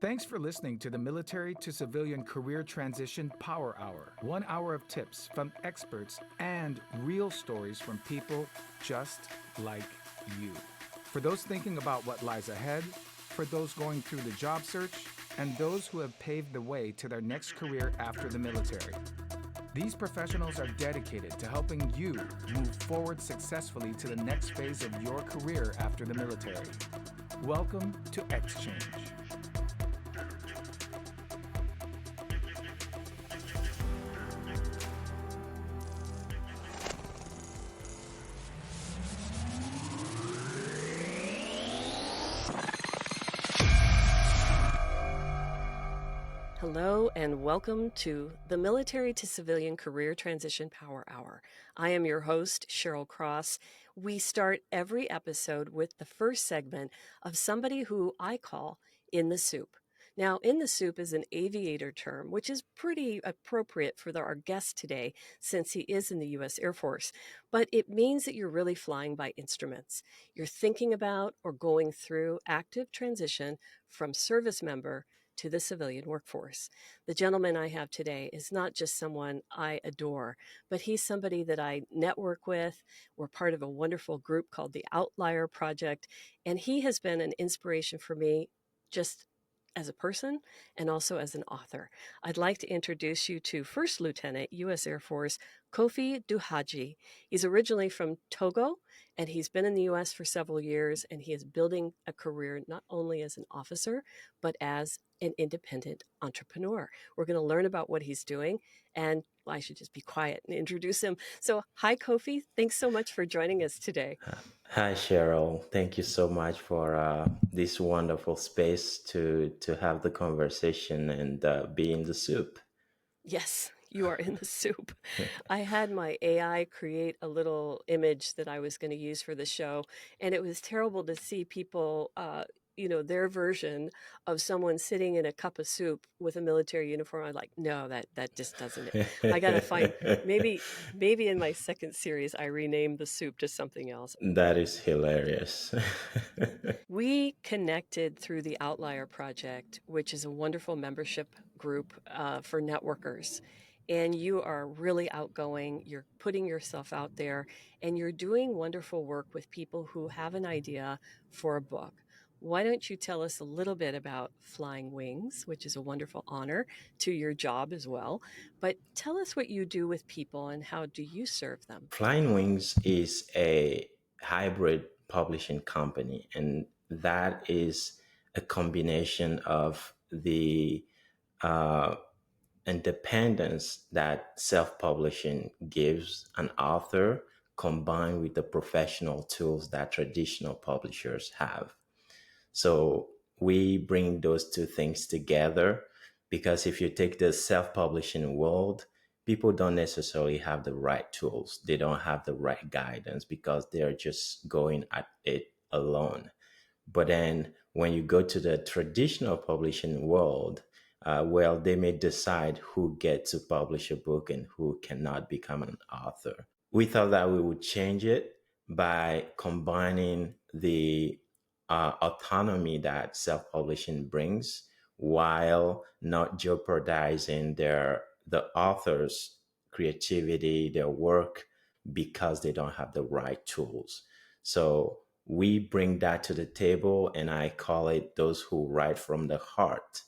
Thanks for listening to the Military to Civilian Career Transition Power Hour. 1 hour of tips from experts and real stories from people just like you. For those thinking about what lies ahead, for those going through the job search, and those who have paved the way to their next career after the military. These professionals are dedicated to helping you move forward successfully to the next phase of your career after the military. Welcome to Exchange. Hello and welcome to the Military to Civilian Career Transition Power Hour. I am your host, Cheryl Cross. We start every episode with the first segment of somebody who I call in the soup. Now, in the soup is an aviator term, which is pretty appropriate for our guest today since he is in the U.S. Air Force. But it means that you're really flying by instruments. You're thinking about or going through active transition from service member to the civilian workforce. The gentleman I have today is not just someone I adore, but he's somebody that I network with. We're part of a wonderful group called the Outlier Project, and he has been an inspiration for me just as a person and also as an author. I'd like to introduce you to First Lieutenant U.S. Air Force Kofi Duhaji. He's originally from Togo, and he's been in the U.S. for several years, and he is building a career not only as an officer, but as an independent entrepreneur. We're going to learn about what he's doing, and I should just be quiet and introduce him. So, hi, Kofi. Thanks so much for joining us today. Hi, Cheryl. Thank you so much for this wonderful space to have the conversation and be in the soup. Yes, you are in the soup. I had my AI create a little image that I was going to use for the show, and it was terrible to see people, their version of someone sitting in a cup of soup with a military uniform. I'm like, no, that just doesn't. I got to find maybe in my second series I renamed the soup to something else. That is hilarious. We connected through the Outlier Project, which is a wonderful membership group for networkers. And you are really outgoing. You're putting yourself out there, and you're doing wonderful work with people who have an idea for a book. Why don't you tell us a little bit about Flying Wings, which is a wonderful honor to your job as well. But tell us what you do with people and how do you serve them? Flying Wings is a hybrid publishing company, and that is a combination of the uh, independence that self-publishing gives an author combined with the professional tools that traditional publishers have. So we bring those two things together because if you take the self-publishing world, people don't necessarily have the right tools. They don't have the right guidance because they're just going at it alone. But then when you go to the traditional publishing world, well, they may decide who gets to publish a book and who cannot become an author. We thought that we would change it by combining the autonomy that self-publishing brings while not jeopardizing the author's creativity, their work, because they don't have the right tools. So we bring that to the table, and I call it those who write from the heart,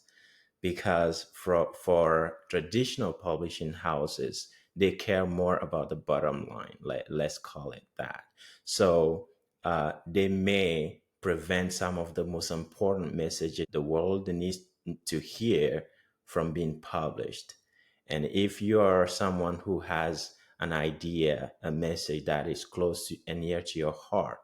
because for traditional publishing houses, they care more about the bottom line. Let's call it that. So they may prevent some of the most important messages the world needs to hear from being published. And if you are someone who has an idea, a message that is close to and near to your heart,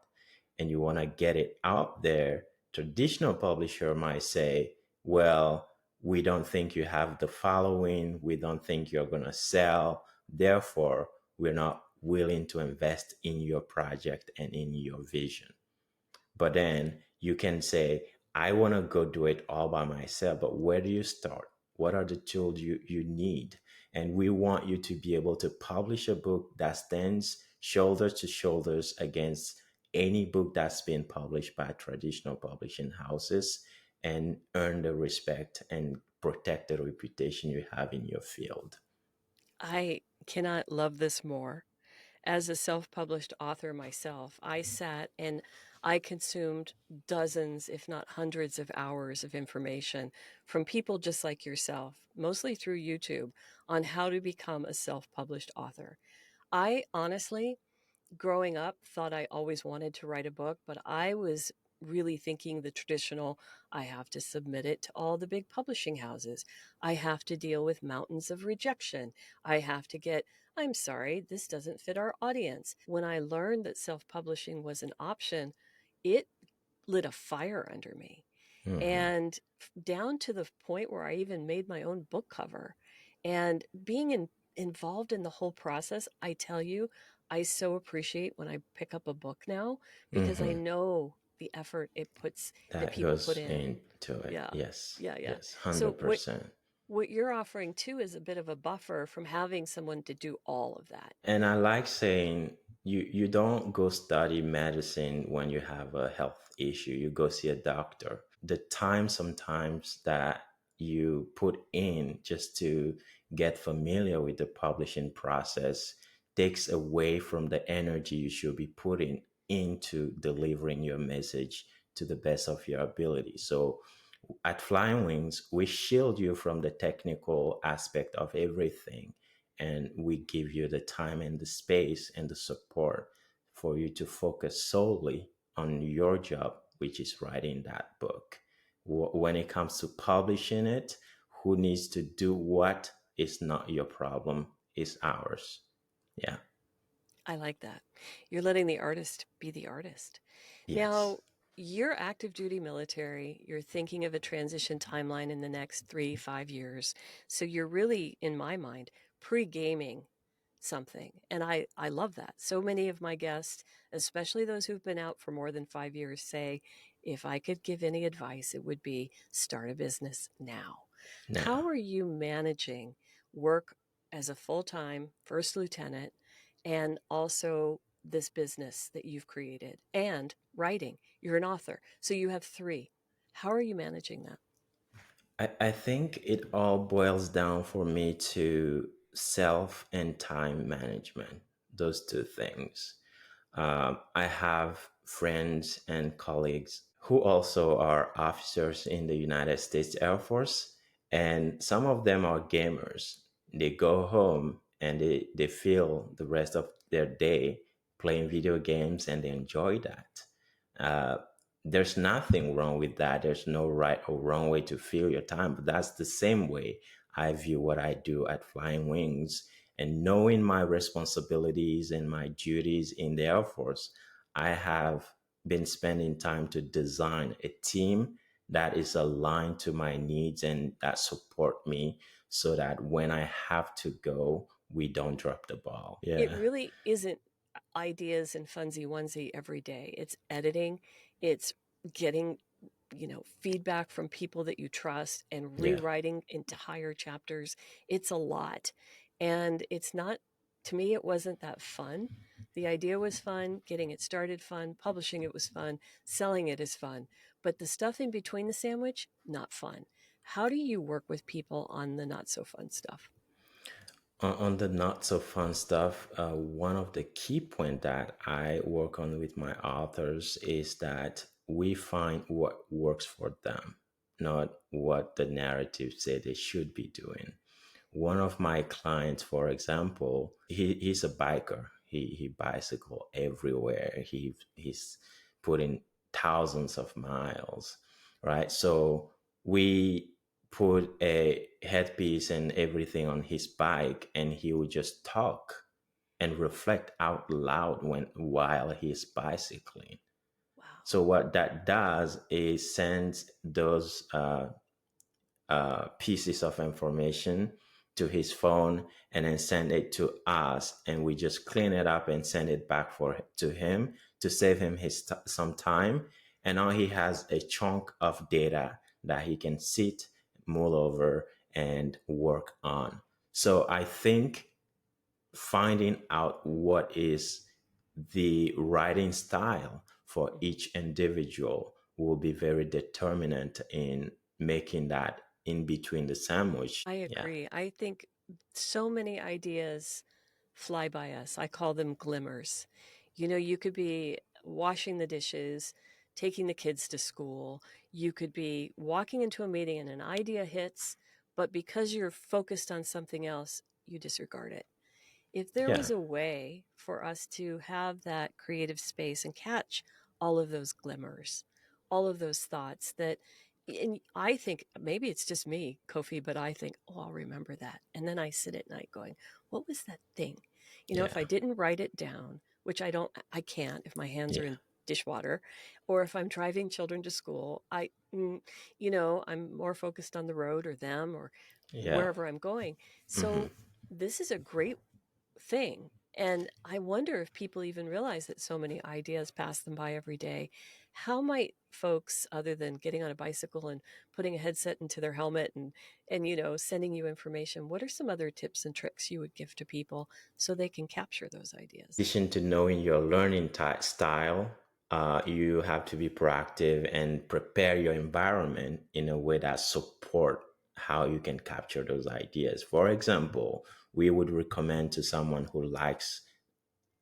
and you want to get it out there, traditional publisher might say, well, we don't think you have the following, we don't think you're going to sell, therefore we're not willing to invest in your project and in your vision. But then you can say, I want to go do it all by myself, but where do you start? What are the tools you need? And we want you to be able to publish a book that stands shoulder to shoulders against any book that's been published by traditional publishing houses. and earn the respect and protect the reputation you have in your field. I cannot love this more. As a self-published author myself, I sat and I consumed dozens, if not hundreds of hours of information from people just like yourself, mostly through YouTube, on how to become a self-published author. I honestly, growing up, thought I always wanted to write a book, but I was really thinking the traditional, I have to submit it to all the big publishing houses. I have to deal with mountains of rejection. I have to get, I'm sorry, this doesn't fit our audience. When I learned that self publishing was an option, it lit a fire under me. Hmm. And down to the point where I even made my own book cover. And involved in the whole process, I tell you, I so appreciate when I pick up a book now because I Hmm. know the effort it puts that That people put goes in. into it. Yeah. Yes. Yeah, yeah. Yes. So what 100%. what you're offering too is a bit of a buffer from having someone to do all of that. And I like saying you don't go study medicine when you have a health issue. You go see a doctor. The time sometimes that you put in just to get familiar with the publishing process takes away from the energy you should be putting into delivering your message to the best of your ability. So at Flying Wings, we shield you from the technical aspect of everything, and we give you the time and the space and the support for you to focus solely on your job, which is writing that book. When it comes to publishing it, who needs to do what is not your problem, is ours. Yeah. I like that. You're letting the artist be the artist. Yes. Now, you're active duty military. You're thinking of a transition timeline in the next 3, 5 years. So you're really, in my mind, pre gaming something. And I love that. So many of my guests, especially those who've been out for more than 5 years, say, if I could give any advice, it would be start a business now. How Now, are you managing work as a full time first lieutenant and also this business that you've created and writing? You're an author, so you have three. How are you managing that? I think it all boils down for me to self and time management, those two things. I have friends and colleagues who also are officers in the United States Air Force, and some of them are gamers. They go home and they fill the rest of their day playing video games, and they enjoy that. Uh, there's nothing wrong with that. There's no right or wrong way to fill your time, but that's the same way I view what I do at Flying Wings. And knowing my responsibilities and my duties in the Air Force, I have been spending time to design a team that is aligned to my needs and that support me so that when I have to go, we don't drop the ball. It Yeah. really isn't ideas and funsy onesie every day. It's editing, it's getting, feedback from people that you trust and Yeah. rewriting entire chapters. It's a lot. And it's not, to me, it wasn't that fun. The idea was fun, getting it started fun, publishing it was fun, selling it is fun. But the stuff in between the sandwich, not fun. How do you work with people on the not so fun stuff? On the not so fun stuff, one of the key point that I work on with my authors is that we find what works for them, not what the narrative say they should be doing. One of my clients, for example, he's a biker. He bicycle everywhere. He's putting thousands of miles, right? So we put a headpiece and everything on his bike, and he would just talk and reflect out loud while he's bicycling. Wow. So what that does is sends those pieces of information to his phone and then send it to us, and we just clean it up and send it back to him to save him some time. And now he has a chunk of data that he can sit, mull over, and work on. So I think finding out what is the writing style for each individual will be very determinant in making that in between the sandwich. I Yeah. agree. I think so many ideas fly by us. I call them glimmers. You know, you could be washing the dishes, taking the kids to school. You could be walking into a meeting and an idea hits, but because you're focused on something else, you disregard it. If there Yeah. was a way for us to have that creative space and catch all of those glimmers, all of those thoughts that, and I think maybe it's just me, Kofi, but I think, oh, I'll remember that. And then I sit at night going, what was that thing? You know, if Yeah. I didn't write it down, which I can't if my hands are Yeah. in dishwater, or if I'm driving children to school, you know, I'm more focused on the road or them or Yeah. wherever I'm going. Hmm. So this is a great thing. And I wonder if people even realize that so many ideas pass them by every day. How might folks, other than getting on a bicycle and putting a headset into their helmet and you know, sending you information, what are some other tips and tricks you would give to people so they can capture those In ideas? addition to knowing your learning style, you have to be proactive and prepare your environment in a way that support how you can capture those ideas. For example, we would recommend to someone who likes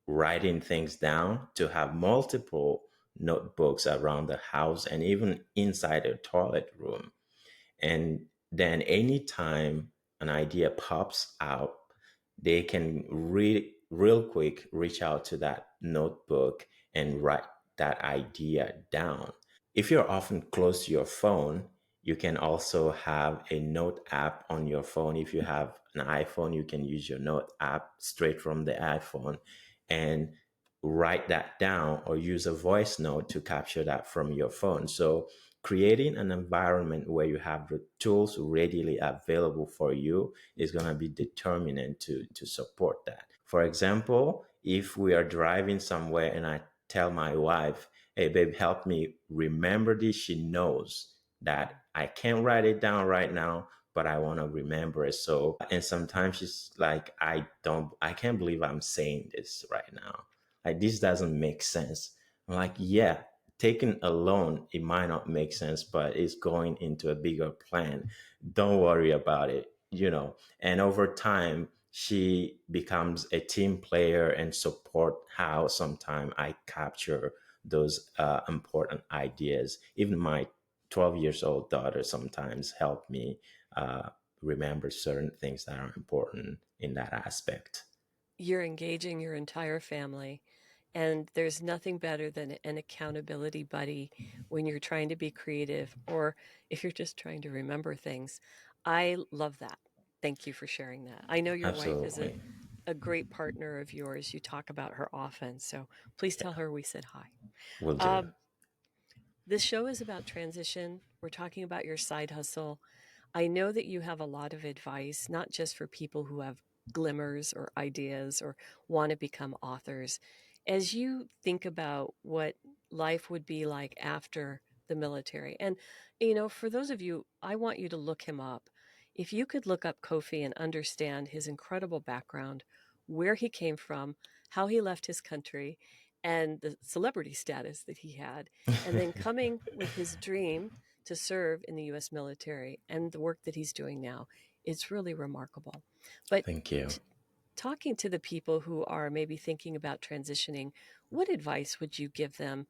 writing things down to have multiple notebooks around the house and even inside a toilet room. And then anytime an idea pops out, they can real quick reach out to that notebook and write that idea down. If you're often close to your phone, you can also have a note app on your phone. If you have an iPhone, you can use your note app straight from the iPhone and write that down or use a voice note to capture that from your phone. So creating an environment where you have the tools readily available for you is going to be determinant to support that. For example, if we are driving somewhere and I tell my wife, hey, babe, help me remember this, she knows that I can't write it down right now, but I want to remember it. So, and sometimes she's like, I can't believe I'm saying this right now. Like, this doesn't make sense. I'm like, yeah, taken alone, it might not make sense, but it's going into a bigger plan. Don't worry about it, you know. And over time, she becomes a team player and support how sometimes I capture those important ideas. Even my 12 years old daughter sometimes help me uh, remember certain things that are important in that aspect. You're engaging your entire family. And there's nothing better than an accountability buddy when you're trying to be creative or if you're just trying to remember things. I love that. Thank you for sharing that. I know your wife is Absolutely. a great partner of yours. You talk about her often. So please tell her we said hi. Will do. Um, this show is about transition. We're talking about your side hustle. I know that you have a lot of advice, not just for people who have glimmers or ideas or want to become authors. As you think about what life would be like after the military, and you know, for those of you, I want you to look him up. If you could look up Kofi and understand his incredible background, where he came from, how he left his country, and the celebrity status that he had, and then coming with his dream to serve in the US military and the work that he's doing now. It's really remarkable. But Thank you. t- talking to the people who are maybe thinking about transitioning, what advice would you give them?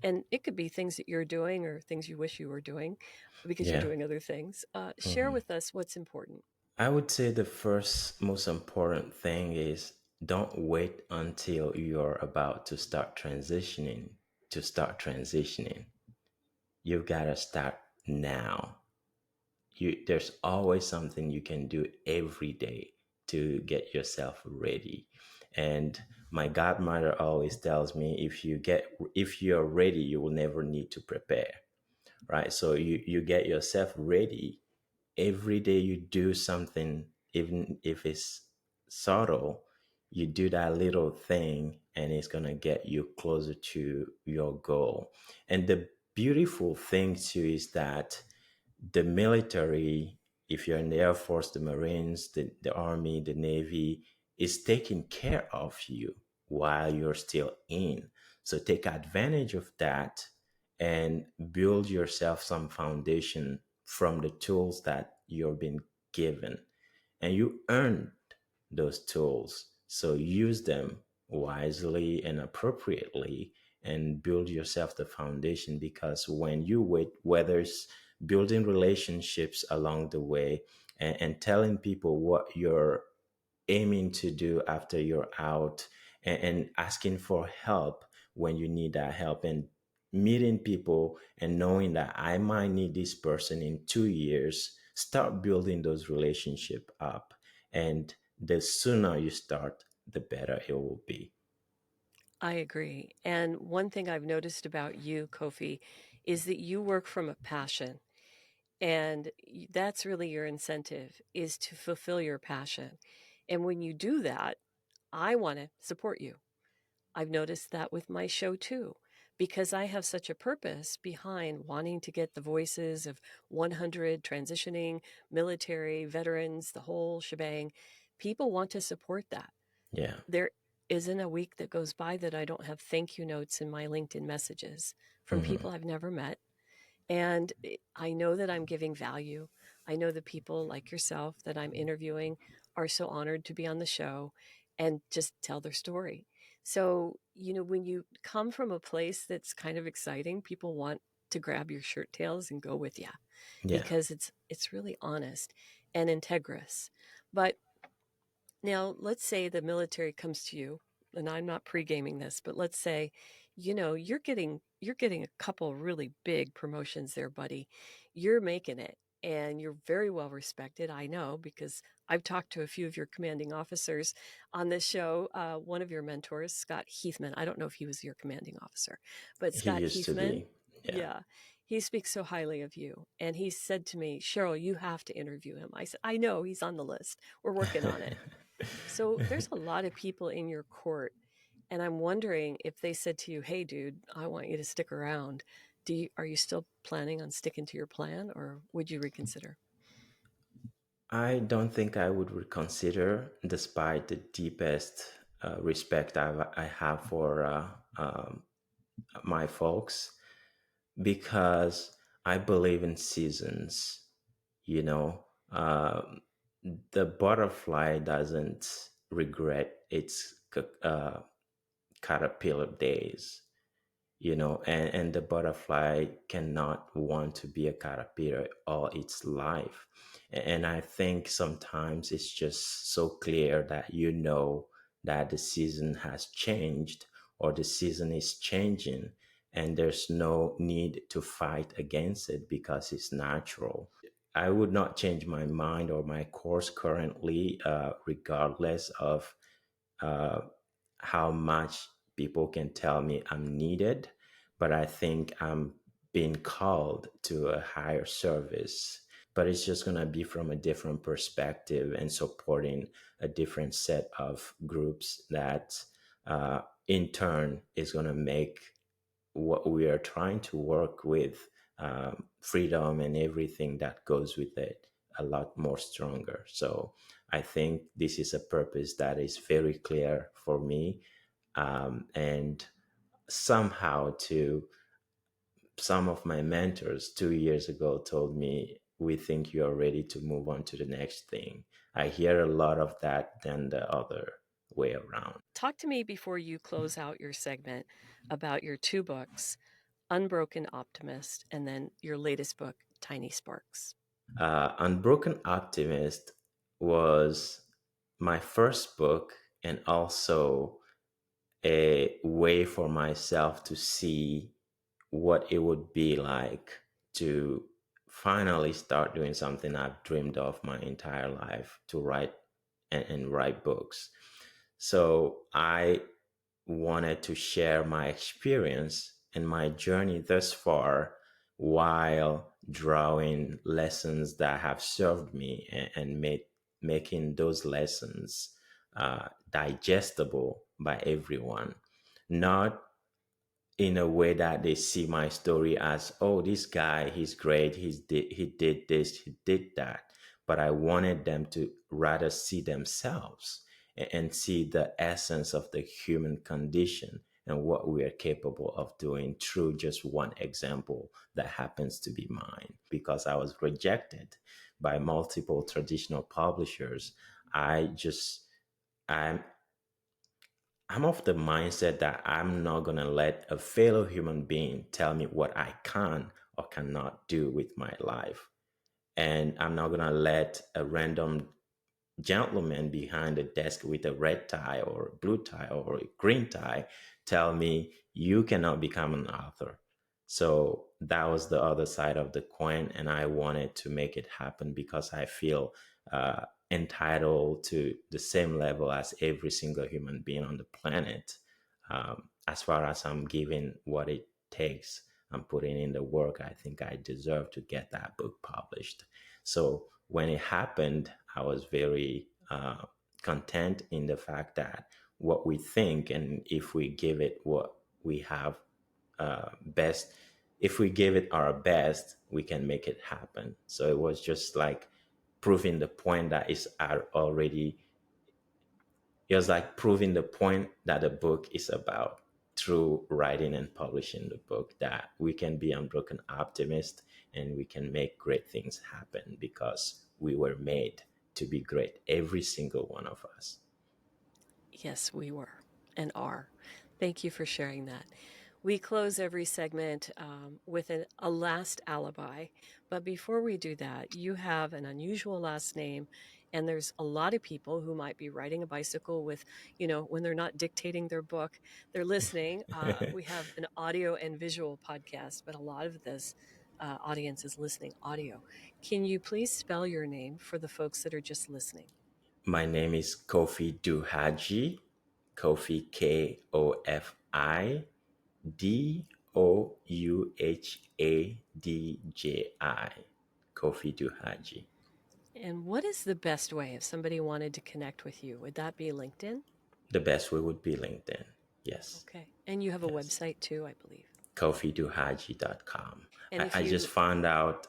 And it could be things that you're doing or things you wish you were doing because you're Yeah. doing other things. Share Mhm. with us what's important. I would say the first most important thing is don't wait until you're about to start transitioning to start transitioning. You've got to start now. There's always something you can do every day to get yourself ready. And my godmother always tells me if you're ready, you will never need to prepare, right? So you get yourself ready every day. You do something, even if it's subtle, you do that little thing and it's going to get you closer to your goal. And the beautiful thing too is that the military, if you're in the Air Force, the Marines, the Army, the Navy, is taking care of you while you're still in. So take advantage of that and build yourself some foundation from the tools that you've been given. And you earned those tools. So use them wisely and appropriately and build yourself the foundation, because when you wait, whether it's building relationships along the way and telling people what you're aiming to do after you're out, and asking for help when you need that help, and meeting people and knowing that I might need this person in 2 years, start building those relationships up. And the sooner you start, the better it will be. I agree. And one thing I've noticed about you, Kofi, is that you work from a passion. And that's really your incentive, is to fulfill your passion. And when you do that, I want to support you. I've noticed that with my show too, because I have such a purpose behind wanting to get the voices of 100 transitioning military veterans, the whole shebang. People want to support that. Yeah. There isn't a week that goes by that I don't have thank you notes in my LinkedIn messages from Hmm. people I've never met. And I know that I'm giving value. I know the people like yourself that I'm interviewing are so honored to be on the show and just tell their story. So, when you come from a place that's kind of exciting, people want to grab your shirt tails and go with you Yeah. because it's really honest and integrous. But now, let's say the military comes to you, and I'm not pre-gaming this, but let's say, you're getting a couple really big promotions there, buddy. You're making it, and you're very well respected. I know because I've talked to a few of your commanding officers on this show. One of your mentors, Scott Heathman. I don't know if he was your commanding officer, but He Scott used to Heathman, be. Yeah. yeah, he speaks so highly of you. And he said to me, Cheryl, you have to interview him. I said, I know he's on the list. We're working on it. So there's a lot of people in your court, and I'm wondering if they said to you, "Hey, dude, I want you to stick around." Are you still planning on sticking to your plan, or would you reconsider? I don't think I would reconsider, despite the deepest respect I have for my folks, because I believe in seasons. You know, the butterfly doesn't regret its caterpillar days, and the butterfly cannot want to be a caterpillar all its life. And I think sometimes it's just so clear that that the season has changed, or the season is changing, and there's no need to fight against it because it's natural. I would not change my mind or my course currently, regardless of uh, how much people can tell me I'm needed, but I think I'm being called to a higher service. But it's just going to be from a different perspective and supporting a different set of groups that, in turn, is going to make what we are trying to work with, freedom and everything that goes with it, a lot more stronger. So I think this is a purpose that is very clear for me. And somehow, to some of my mentors 2 years ago told me, we think you are ready to move on to the next thing. I hear a lot of that than the other way around. Talk to me before you close out your segment about your two books, Unbroken Optimist, and then your latest book, Tiny Sparks. Unbroken Optimist was my first book, and also a way for myself to see what it would be like to finally start doing something I've dreamed of my entire life, to write and write books. So I wanted to share my experience and my journey thus far, while drawing lessons that have served me, and making those lessons digestible by everyone. Not in a way that they see my story as, oh, this guy, he's great, he did this, he did that. But I wanted them to rather see themselves, and see the essence of the human condition, and what we are capable of doing through just one example that happens to be mine. Because I was rejected by multiple traditional publishers, I'm I'm of the mindset that I'm not going to let a fellow human being tell me what I can or cannot do with my life. And I'm not going to let a random gentleman behind the desk with a red tie or a blue tie or a green tie tell me you cannot become an author. So that was the other side of the coin, and I wanted to make it happen because I feel entitled to the same level as every single human being on the planet. As far as I'm giving what it takes, I'm putting in the work, I think I deserve to get that book published. So when it happened, I was very content in the fact that what we think, and if we give it what we have best, if we give it our best, we can make it happen. So it was just like proving the point that is already, it was like proving the point that the book is about through writing and publishing the book, that we can be unbroken optimists and we can make great things happen because we were made to be great, every single one of us. Yes, we were and are. Thank you for sharing that. We close every segment with a last alibi. But before we do that, you have an unusual last name. And there's a lot of people who might be riding a bicycle with, when they're not dictating their book, they're listening. We have an audio and visual podcast, but a lot of this audience is listening audio. Can you please spell your name for the folks that are just listening? My name is Kofi Duhaji. Kofi, Kofidouhadji. Kofi Duhaji. And what is the best way if somebody wanted to connect with you? Would that be LinkedIn? The best way would be LinkedIn. Yes. Okay. And you have a Yes. website too, I believe. Kofidouhadji.com. And if I you... just found out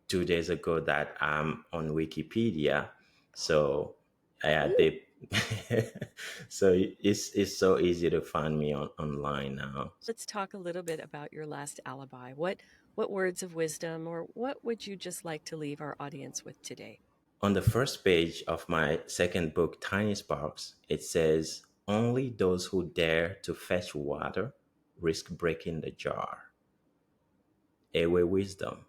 2 days ago that I'm on Wikipedia. So they so it's so easy to find me online now. Let's talk a little bit about your last alibi. What words of wisdom, or what would you just like to leave our audience with today? On the first page of my second book, Tiny Sparks, it says, "Only those who dare to fetch water risk breaking the jar." Ewe wisdom.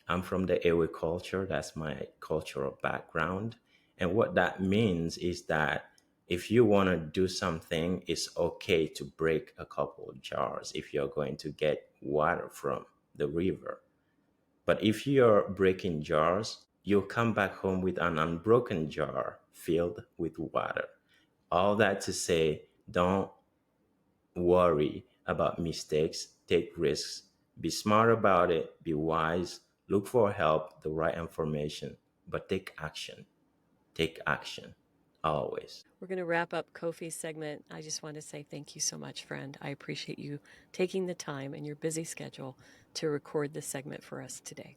I'm from the Ewe culture. That's my cultural background. And what that means is that if you want to do something, it's okay to break a couple of jars if you're going to get water from the river. But if you're breaking jars, you'll come back home with an unbroken jar filled with water. All that to say, don't worry about mistakes, take risks, be smart about it, be wise, look for help, the right information, but take action. Take action, always. We're going to wrap up Kofi's segment. I just want to say thank you so much, friend. I appreciate you taking the time in your busy schedule to record this segment for us today.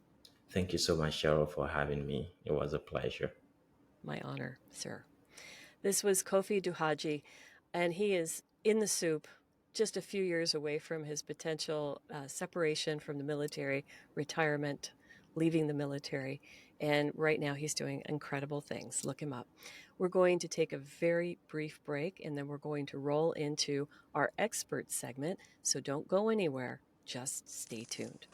Thank you so much, Cheryl, for having me. It was a pleasure. My honor, sir. This was Kofi Duhaji, and he is in the soup, just a few years away from his potential separation from the military, retirement, leaving the military. And right now he's doing incredible things. Look him up. We're going to take a very brief break, and then we're going to roll into our expert segment. So don't go anywhere. Just stay tuned.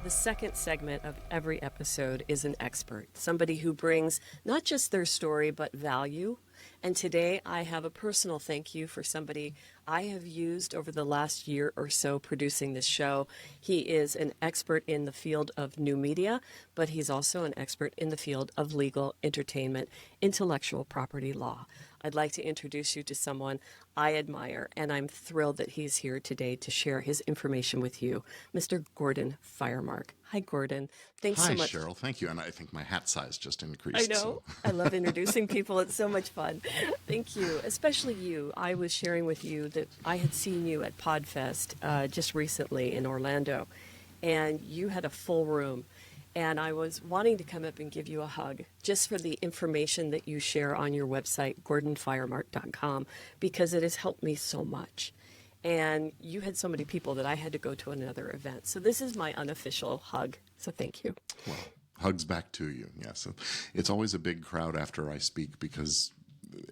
The second segment of every episode is an expert, somebody who brings not just their story, but value. And today I have a personal thank you for somebody I have used over the last year or so producing this show. He is an expert in the field of new media, but he's also an expert in the field of legal, entertainment, intellectual property law. I'd like to introduce you to someone I admire, and I'm thrilled that he's here today to share his information with you, Mr. Gordon Firemark. Hi, Gordon. Thanks so much. Hi, Cheryl. Thank you. And I think my hat size just increased. I know. So. I love introducing people. It's so much fun. Thank you. Especially you. I was sharing with you that I had seen you at PodFest just recently in Orlando, and you had a full room. And I was wanting to come up and give you a hug just for the information that you share on your website, gordonfiremark.com, because it has helped me so much. And you had so many people that I had to go to another event. So this is my unofficial hug. So thank you. Well, hugs back to you. Yes. It's always a big crowd after I speak because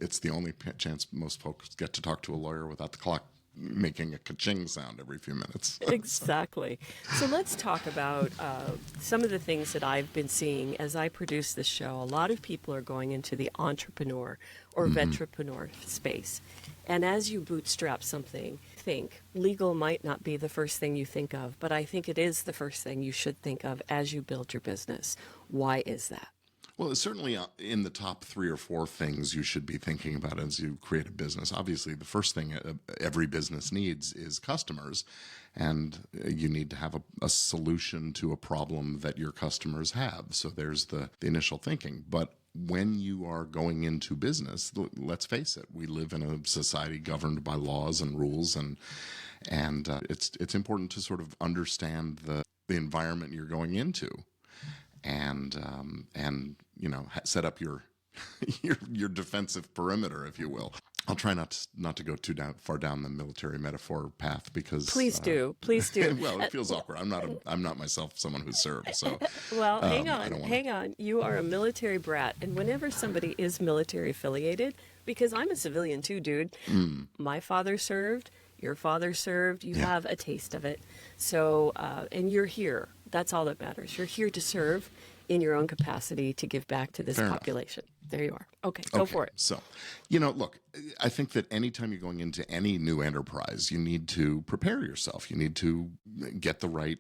it's the only chance most folks get to talk to a lawyer without the clock making a ka-ching sound every few minutes. Exactly. So let's talk about some of the things that I've been seeing as I produce this show. A lot of people are going into the entrepreneur or ventrepreneur space. And as you bootstrap something, think legal might not be the first thing you think of, but I think it is the first thing you should think of as you build your business. Why is that? Well, it's certainly in the top 3 or 4 things you should be thinking about as you create a business. Obviously, the first thing every business needs is customers, and you need to have a solution to a problem that your customers have. So there's the initial thinking. But when you are going into business, let's face it, we live in a society governed by laws and rules, and it's important to sort of understand the environment you're going into. And set up your your defensive perimeter, if you will. I'll try not to go too far down the military metaphor path because please do. Well, it feels awkward. I'm not myself someone who served. So well, hang on. You are a military brat, and whenever somebody is military affiliated, because I'm a civilian too, dude. My father served. Your father served. You have a taste of it. So, and you're here. That's all that matters. You're here to serve in your own capacity to give back to this population. There you are. Okay, go for it. So, look, I think that anytime you're going into any new enterprise, you need to prepare yourself. You need to get the right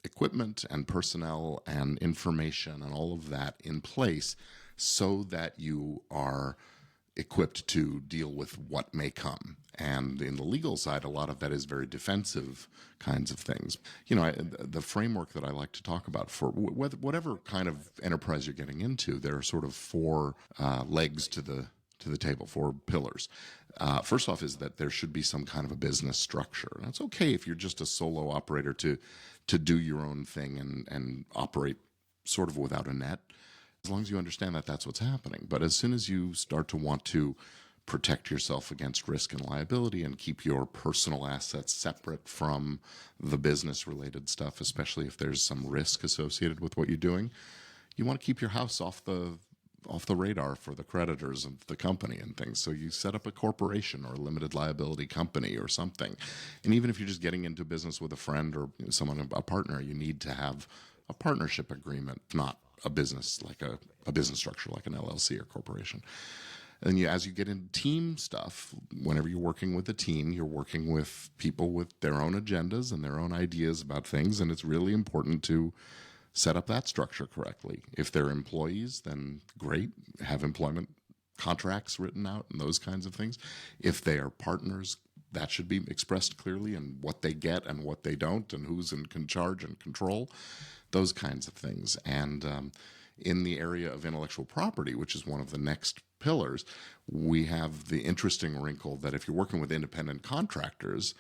equipment and personnel and information and all of that in place so that you are equipped to deal with what may come. And in the legal side, a lot of that is very defensive kinds of things. The framework that I like to talk about for whatever kind of enterprise you're getting into, there are sort of 4 legs to the table, 4 pillars. First off is that there should be some kind of a business structure. And it's okay if you're just a solo operator to do your own thing and operate sort of without a net, as long as you understand that that's what's happening. But as soon as you start to want to protect yourself against risk and liability and keep your personal assets separate from the business related stuff, especially if there's some risk associated with what you're doing, you want to keep your house off the radar for the creditors of the company and things. So you set up a corporation or a limited liability company or something. And even if you're just getting into business with a friend or someone, a partner, you need to have a partnership agreement, not a business like a business structure like an LLC or corporation. And as you get into team stuff, whenever you're working with a team, you're working with people with their own agendas and their own ideas about things, and it's really important to set up that structure correctly. If they're employees, then great, have employment contracts written out and those kinds of things. If they are partners, that should be expressed clearly and what they get and what they don't and who's in charge and control, those kinds of things. And in the area of intellectual property, which is one of the next pillars, we have the interesting wrinkle that if you're working with independent contractors,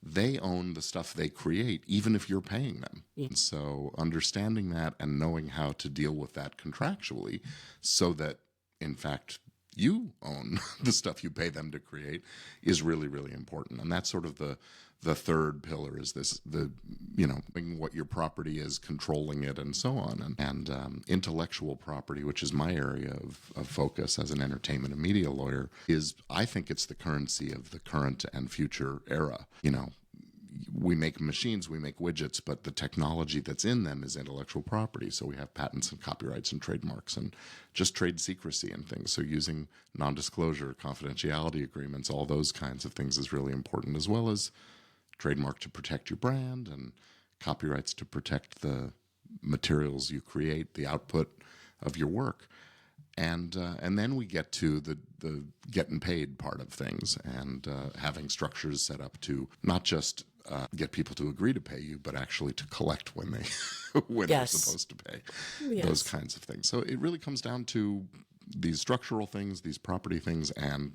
they own the stuff they create, even if you're paying them. Yeah. And so understanding that and knowing how to deal with that contractually so that, in fact, you own the stuff you pay them to create is really, really important. And that's sort of the third pillar is what your property is, controlling it, and so on. And intellectual property, which is my area of focus as an entertainment and media lawyer, I think it's the currency of the current and future era. We make machines, we make widgets, but the technology that's in them is intellectual property. So we have patents and copyrights and trademarks and just trade secrecy and things. So using non-disclosure, confidentiality agreements, all those kinds of things is really important, as well as trademark to protect your brand and copyrights to protect the materials you create, the output of your work. And then we get to the getting paid part of things and having structures set up to not just get people to agree to pay you, but actually to collect when they're supposed to pay. Yes. Those kinds of things. So it really comes down to these structural things, these property things, and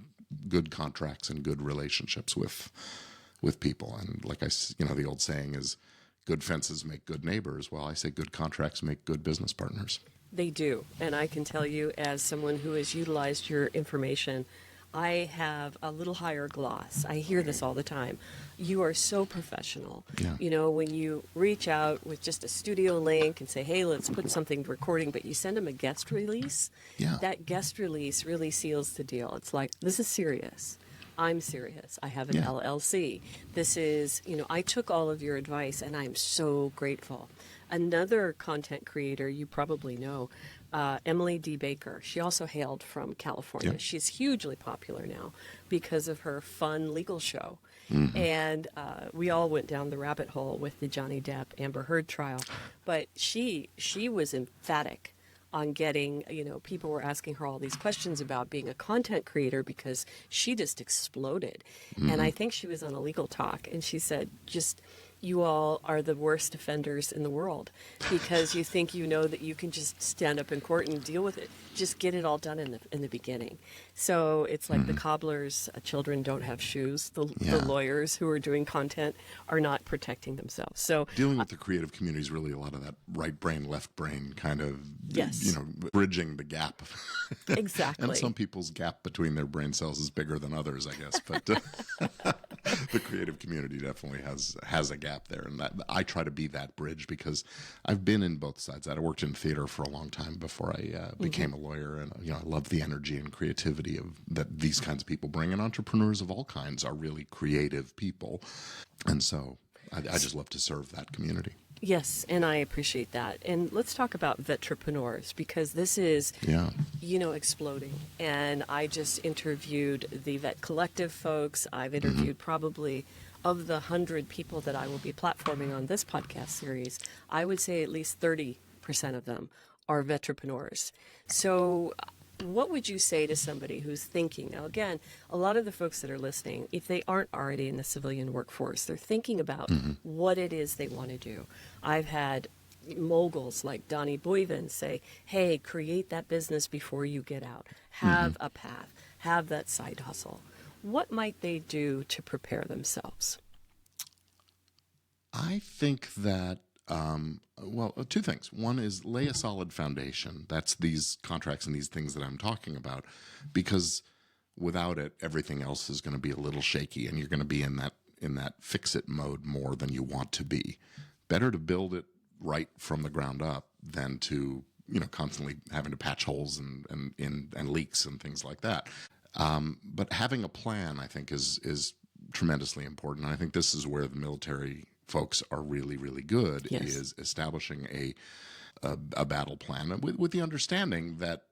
good contracts and good relationships with people. And like the old saying is, good fences make good neighbors. Well, I say good contracts make good business partners. They do. And I can tell you, as someone who has utilized your information, I have a little higher gloss. I hear this all the time. You are so professional. Yeah. You know, when you reach out with just a studio link and say, hey, let's put something recording, but you send them a guest release, Yeah. that guest release really seals the deal. It's like, this is serious. I'm serious. I have an Yeah. LLC. This is, I took all of your advice and I'm so grateful. Another content creator you probably know, Emily D. Baker. She also hailed from California. Yep. She's hugely popular now because of her fun legal show. Mm-hmm. And we all went down the rabbit hole with the Johnny Depp Amber Heard trial. But she was emphatic on getting, people were asking her all these questions about being a content creator because she just exploded. Mm-hmm. And I think she was on a legal talk and she said, you all are the worst offenders in the world because you think that you can just stand up in court and deal with it. Just get it all done in the beginning. So it's like the cobbler's children don't have shoes. The lawyers who are doing content are not protecting themselves. So dealing with the creative community is really a lot of that right brain, left brain kind of, Yes. bridging the gap. Exactly. And some people's gap between their brain cells is bigger than others, I guess. But the creative community definitely has a gap there. And that, I try to be that bridge because I've been in both sides. I worked in theater for a long time before I became a lawyer. And, I love the energy and creativity that these kinds of people bring. And entrepreneurs of all kinds are really creative people. And so I just love to serve that community. Yes, and I appreciate that. And let's talk about vetrepreneurs because this is, exploding. And I just interviewed the Vet Collective folks. I've interviewed probably of the 100 people that I will be platforming on this podcast series, I would say at least 30% of them are vetrepreneurs. So what would you say to somebody who's thinking, now again, a lot of the folks that are listening, if they aren't already in the civilian workforce, they're thinking about what it is they want to do. I've had moguls like Donnie Boyven say, hey, create that business before you get out. Have a path. Have that side hustle. What might they do to prepare themselves? I think that, two things. One is lay a solid foundation. That's these contracts and these things that I'm talking about, because without it, everything else is going to be a little shaky, and you're going to be in that fix-it mode more than you want to be. Better to build it right from the ground up than to constantly having to patch holes and leaks and things like that. But having a plan, I think, is tremendously important. And I think this is where the military folks are really, really good, Yes. is establishing a battle plan with the understanding that,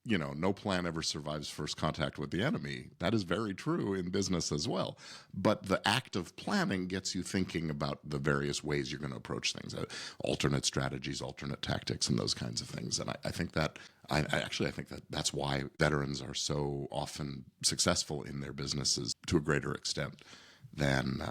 no plan ever survives first contact with the enemy. That is very true in business as well. But the act of planning gets you thinking about the various ways you're going to approach things, alternate strategies, alternate tactics, and those kinds of things. And I think that I think that that's why veterans are so often successful in their businesses to a greater extent than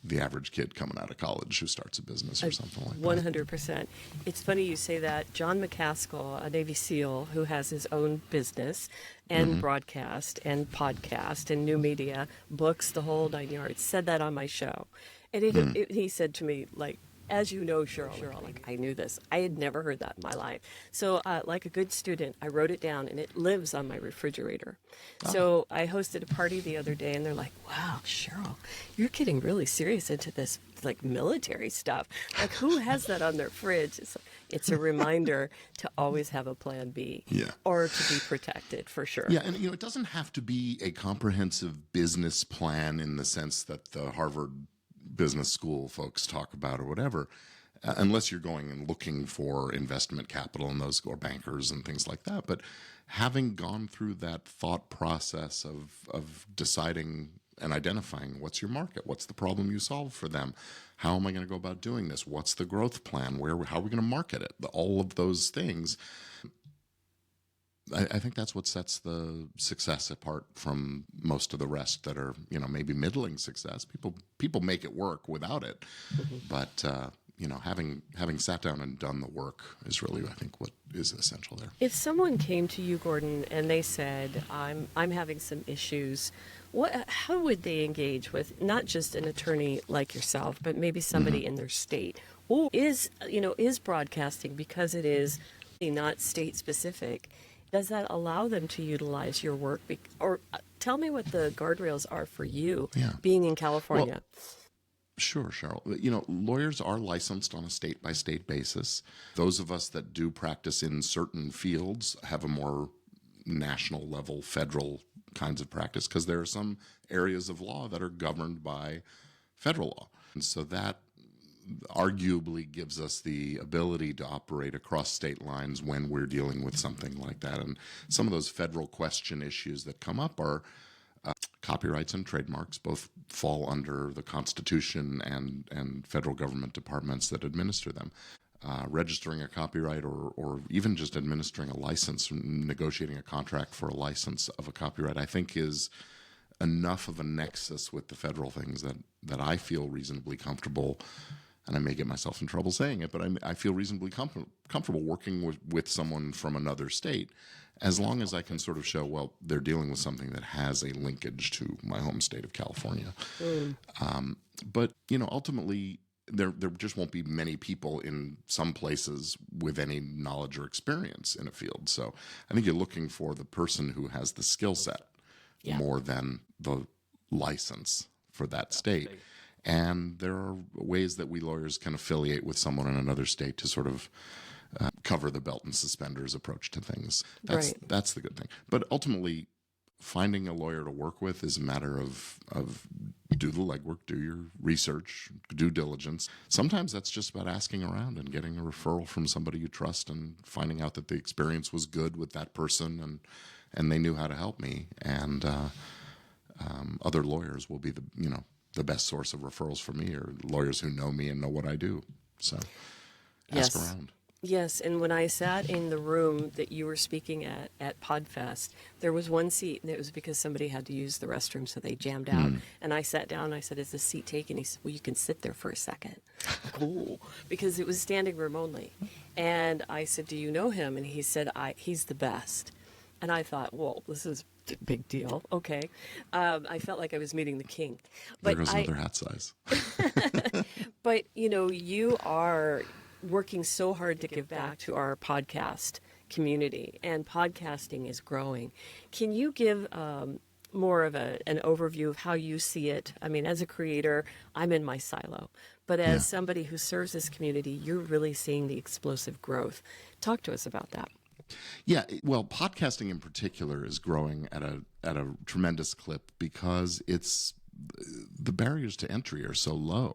the average kid coming out of college who starts a business or something like that. 100%. It's funny you say that. John McCaskill, a Navy SEAL who has his own business and broadcast and podcast and new media, books, the whole 9 yards, said that on my show. And he said to me, like, as you know, Cheryl, like, I knew this. I had never heard that in my life. So like a good student, I wrote it down, and it lives on my refrigerator. So I hosted a party the other day, and they're like, wow, Cheryl, you're getting really serious into this, like, military stuff. Like, who has that on their fridge? It's a reminder to always have a plan B, or to be protected, for sure. Yeah, and it doesn't have to be a comprehensive business plan in the sense that the Harvard Business School folks talk about or whatever, unless you're going and looking for investment capital and those, or bankers and things like that. But having gone through that thought process of deciding and identifying what's your market, what's the problem you solve for them, how am I going to go about doing this, what's the growth plan, how are we going to market it, all of those things. I think that's what sets the success apart from most of the rest that are, maybe middling success. People make it work without it, but having sat down and done the work is really, I think, what is essential there. If someone came to you, Gordon, and they said, I'm having some issues How would they engage with not just an attorney like yourself, but maybe somebody in their state who is broadcasting, because it is not state specific? Does that allow them to utilize your work? Or tell me what the guardrails are for you being in California. Sure, Cheryl. Lawyers are licensed on a state-by-state basis. Those of us that do practice in certain fields have a more national level, federal kinds of practice, because there are some areas of law that are governed by federal law. And so that arguably gives us the ability to operate across state lines when we're dealing with something like that. And some of those federal question issues that come up are copyrights and trademarks. Both fall under the Constitution and federal government departments that administer them. Registering a copyright or even just administering a license, negotiating a contract for a license of a copyright, I think is enough of a nexus with the federal things that I feel reasonably comfortable, and I may get myself in trouble saying it, but I feel reasonably comfortable working with someone from another state, as long as I can sort of show, well, they're dealing with something that has a linkage to my home state of California. But, ultimately, there just won't be many people in some places with any knowledge or experience in a field. So I think you're looking for the person who has the skill set more than the license for that state. And there are ways that we lawyers can affiliate with someone in another state to sort of cover the belt and suspenders approach to things. That's the good thing. But ultimately, finding a lawyer to work with is a matter of do the legwork, do your research, due diligence. Sometimes that's just about asking around and getting a referral from somebody you trust and finding out that the experience was good with that person and they knew how to help me. And other lawyers will be the best source of referrals for me, or lawyers who know me and know what I do. So ask around. Yes, and when I sat in the room that you were speaking at PodFest, there was one seat, and it was because somebody had to use the restroom, so they jammed out. And I sat down, and I said, "Is this seat taken?" He said, "Well, you can sit there for a second." Cool, because it was standing room only. And I said, "Do you know him?" And he said, "He's the best." And I thought, well, this is a big deal. Okay. I felt like I was meeting the king. But there goes another hat size. But, you are working so hard to give back to our podcast community, and podcasting is growing. Can you give more of an overview of how you see it? I mean, as a creator, I'm in my silo, but as somebody who serves this community, you're really seeing the explosive growth. Talk to us about that. Yeah, well, podcasting in particular is growing at a tremendous clip because the barriers to entry are so low.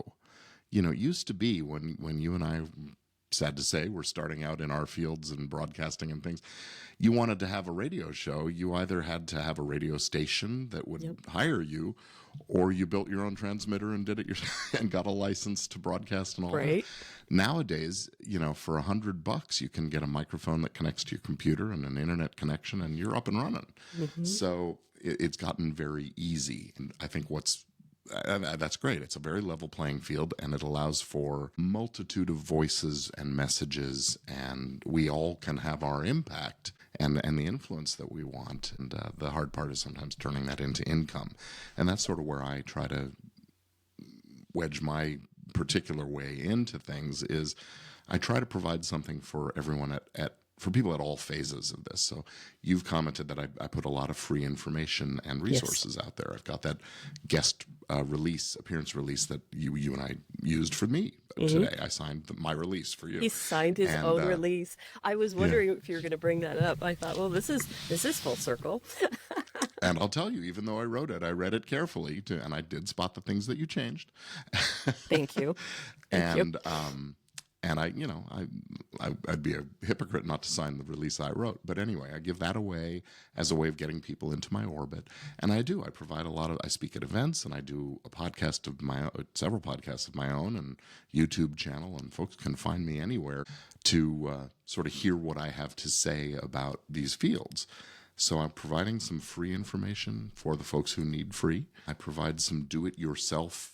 It used to be when you and I, sad to say, were starting out in our fields and broadcasting and things, you wanted to have a radio show, you either had to have a radio station that would hire you, or you built your own transmitter and did it and got a license to broadcast and all that. Nowadays, for $100, you can get a microphone that connects to your computer and an internet connection, and you're up and running. So it's gotten very easy. And I think that's great. It's a very level playing field, and it allows for a multitude of voices and messages, and we all can have our impact and the influence that we want. And the hard part is sometimes turning that into income. And that's sort of where I try to wedge my particular way into things. Is I try to provide something for everyone for people at all phases of this. So you've commented that I put a lot of free information and resources out there. I've got that guest appearance release that you and I used for me today. I signed my release for you. He signed his own release. I was wondering if you were going to bring that up. I thought, well, this is full circle. And I'll tell you, even though I wrote it, I read it carefully and I did spot the things that you changed. Thank you. And I'd be a hypocrite not to sign the release I wrote. But anyway, I give that away as a way of getting people into my orbit. And I provide I speak at events, and I do several podcasts of my own and YouTube channel, and folks can find me anywhere to sort of hear what I have to say about these fields. So I'm providing some free information for the folks who need free. I provide some do-it-yourself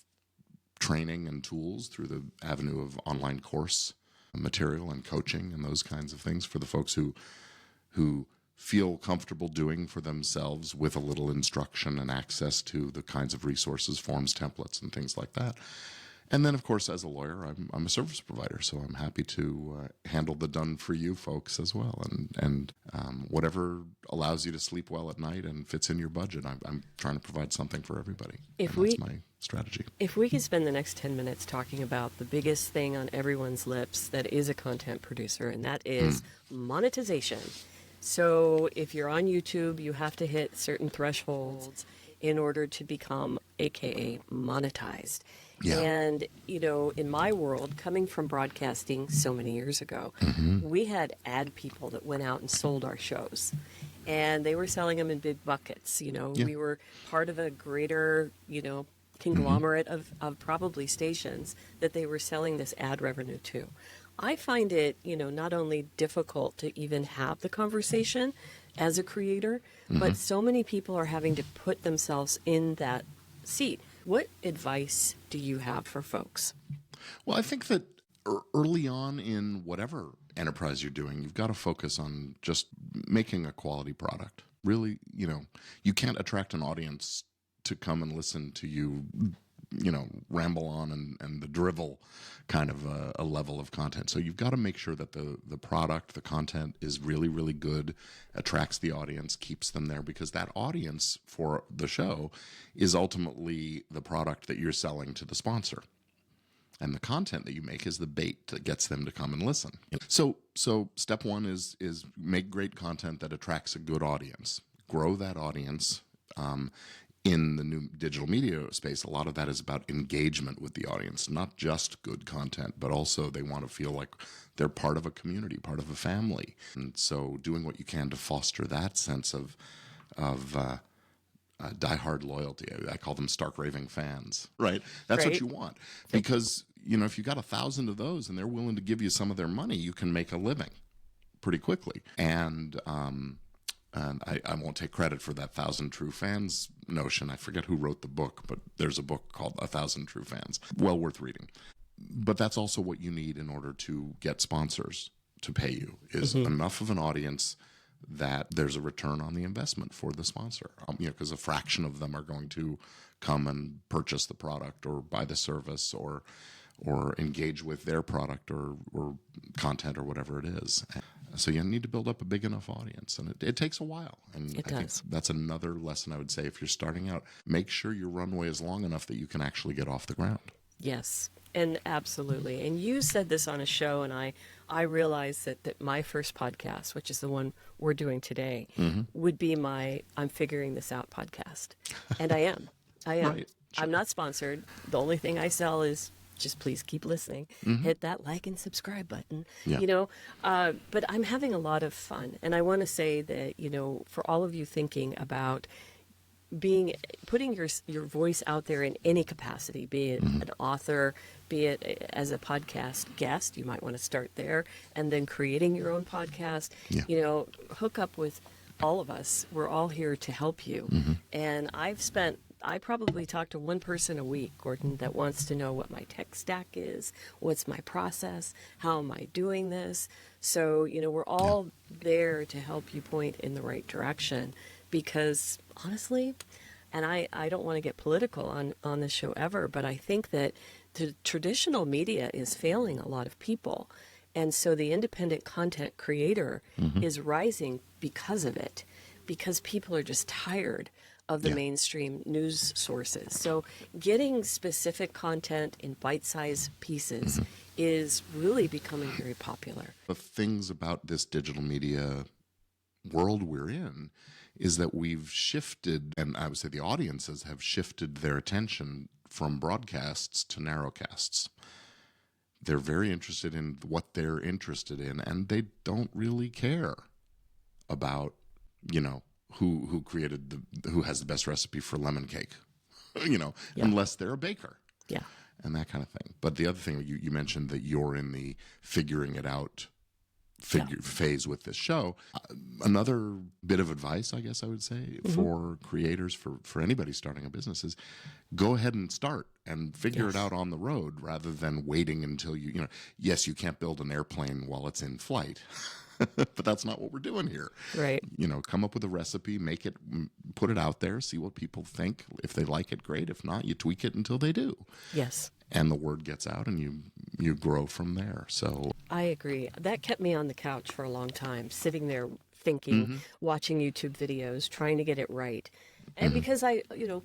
training and tools through the avenue of online course material and coaching and those kinds of things for the folks who feel comfortable doing for themselves with a little instruction and access to the kinds of resources, forms, templates, and things like that. And then, of course, as a lawyer, I'm a service provider, so I'm happy to handle the done-for-you folks as well. And whatever allows you to sleep well at night and fits in your budget, I'm trying to provide something for everybody. That's my strategy. If we could spend the next 10 minutes talking about the biggest thing on everyone's lips that is a content producer, and that is monetization. So if you're on YouTube, you have to hit certain thresholds in order to become AKA monetized. Yeah. And, in my world, coming from broadcasting so many years ago, we had ad people that went out and sold our shows. And they were selling them in big buckets. We were part of a greater, conglomerate of probably stations that they were selling this ad revenue to. I find it, not only difficult to even have the conversation as a creator, but so many people are having to put themselves in that seat. What advice do you have for folks? Well, I think that early on in whatever enterprise you're doing, you've got to focus on just making a quality product. Really, you can't attract an audience to come and listen to you, ramble on and the drivel kind of a level of content. So you've got to make sure that the product, the content is really, really good, attracts the audience, keeps them there, because that audience for the show is ultimately the product that you're selling to the sponsor. And the content that you make is the bait that gets them to come and listen. So step one is make great content that attracts a good audience. Grow that audience. In the new digital media space, a lot of that is about engagement with the audience, not just good content, but also they want to feel like they're part of a community, part of a family. And so doing what you can to foster that sense of diehard loyalty. I call them stark raving fans, right? That's what you want. Because, if you got 1,000 of those and they're willing to give you some of their money, you can make a living pretty quickly. And I won't take credit for that 1,000 True Fans notion. I forget who wrote the book, but there's a book called 1,000 True Fans. Well worth reading. But that's also what you need in order to get sponsors to pay you, is enough of an audience that there's a return on the investment for the sponsor. Because a fraction of them are going to come and purchase the product or buy the service or engage with their product or content or whatever it is. So you need to build up a big enough audience, and it takes a while. And I think that's another lesson I would say. If you're starting out, make sure your runway is long enough that you can actually get off the ground. Yes, and absolutely. And you said this on a show, and I realized that my first podcast, which is the one we're doing today, would be my I'm Figuring This Out podcast. And I am. Right. Sure. I'm not sponsored. The only thing I sell is just please keep listening. Hit that like and subscribe button. Yeah. But I'm having a lot of fun. And I want to say that, for all of you thinking about putting your voice out there in any capacity, be it an author, be it as a podcast guest, you might want to start there, and then creating your own podcast, hook up with all of us. We're all here to help you. And I probably talk to one person a week, Gordon, that wants to know what my tech stack is, what's my process, how am I doing this. So, we're all there to help you point in the right direction, because honestly, and I don't want to get political on this show ever, but I think that the traditional media is failing a lot of people. And so the independent content creator is rising because of it, because people are just tired of the mainstream news sources. So getting specific content in bite-sized pieces is really becoming very popular. The things about this digital media world we're in is that we've shifted, and I would say the audiences have shifted their attention from broadcasts to narrowcasts. They're very interested in what they're interested in, and they don't really care about, who created who has the best recipe for lemon cake, unless they're a baker. Yeah. And that kind of thing. But the other thing, you mentioned that you're in the figuring it out phase with this show. Another bit of advice, I guess I would say, for creators, for anybody starting a business, is go ahead and start and figure it out on the road, rather than waiting until yes, you can't build an airplane while it's in flight. but that's not what we're doing here. Right. Come up with a recipe, make it, put it out there, see what people think. If they like it, great. If not, you tweak it until they do. Yes. And the word gets out, and you grow from there. So I agree. That kept me on the couch for a long time, sitting there thinking, watching YouTube videos, trying to get it right. And because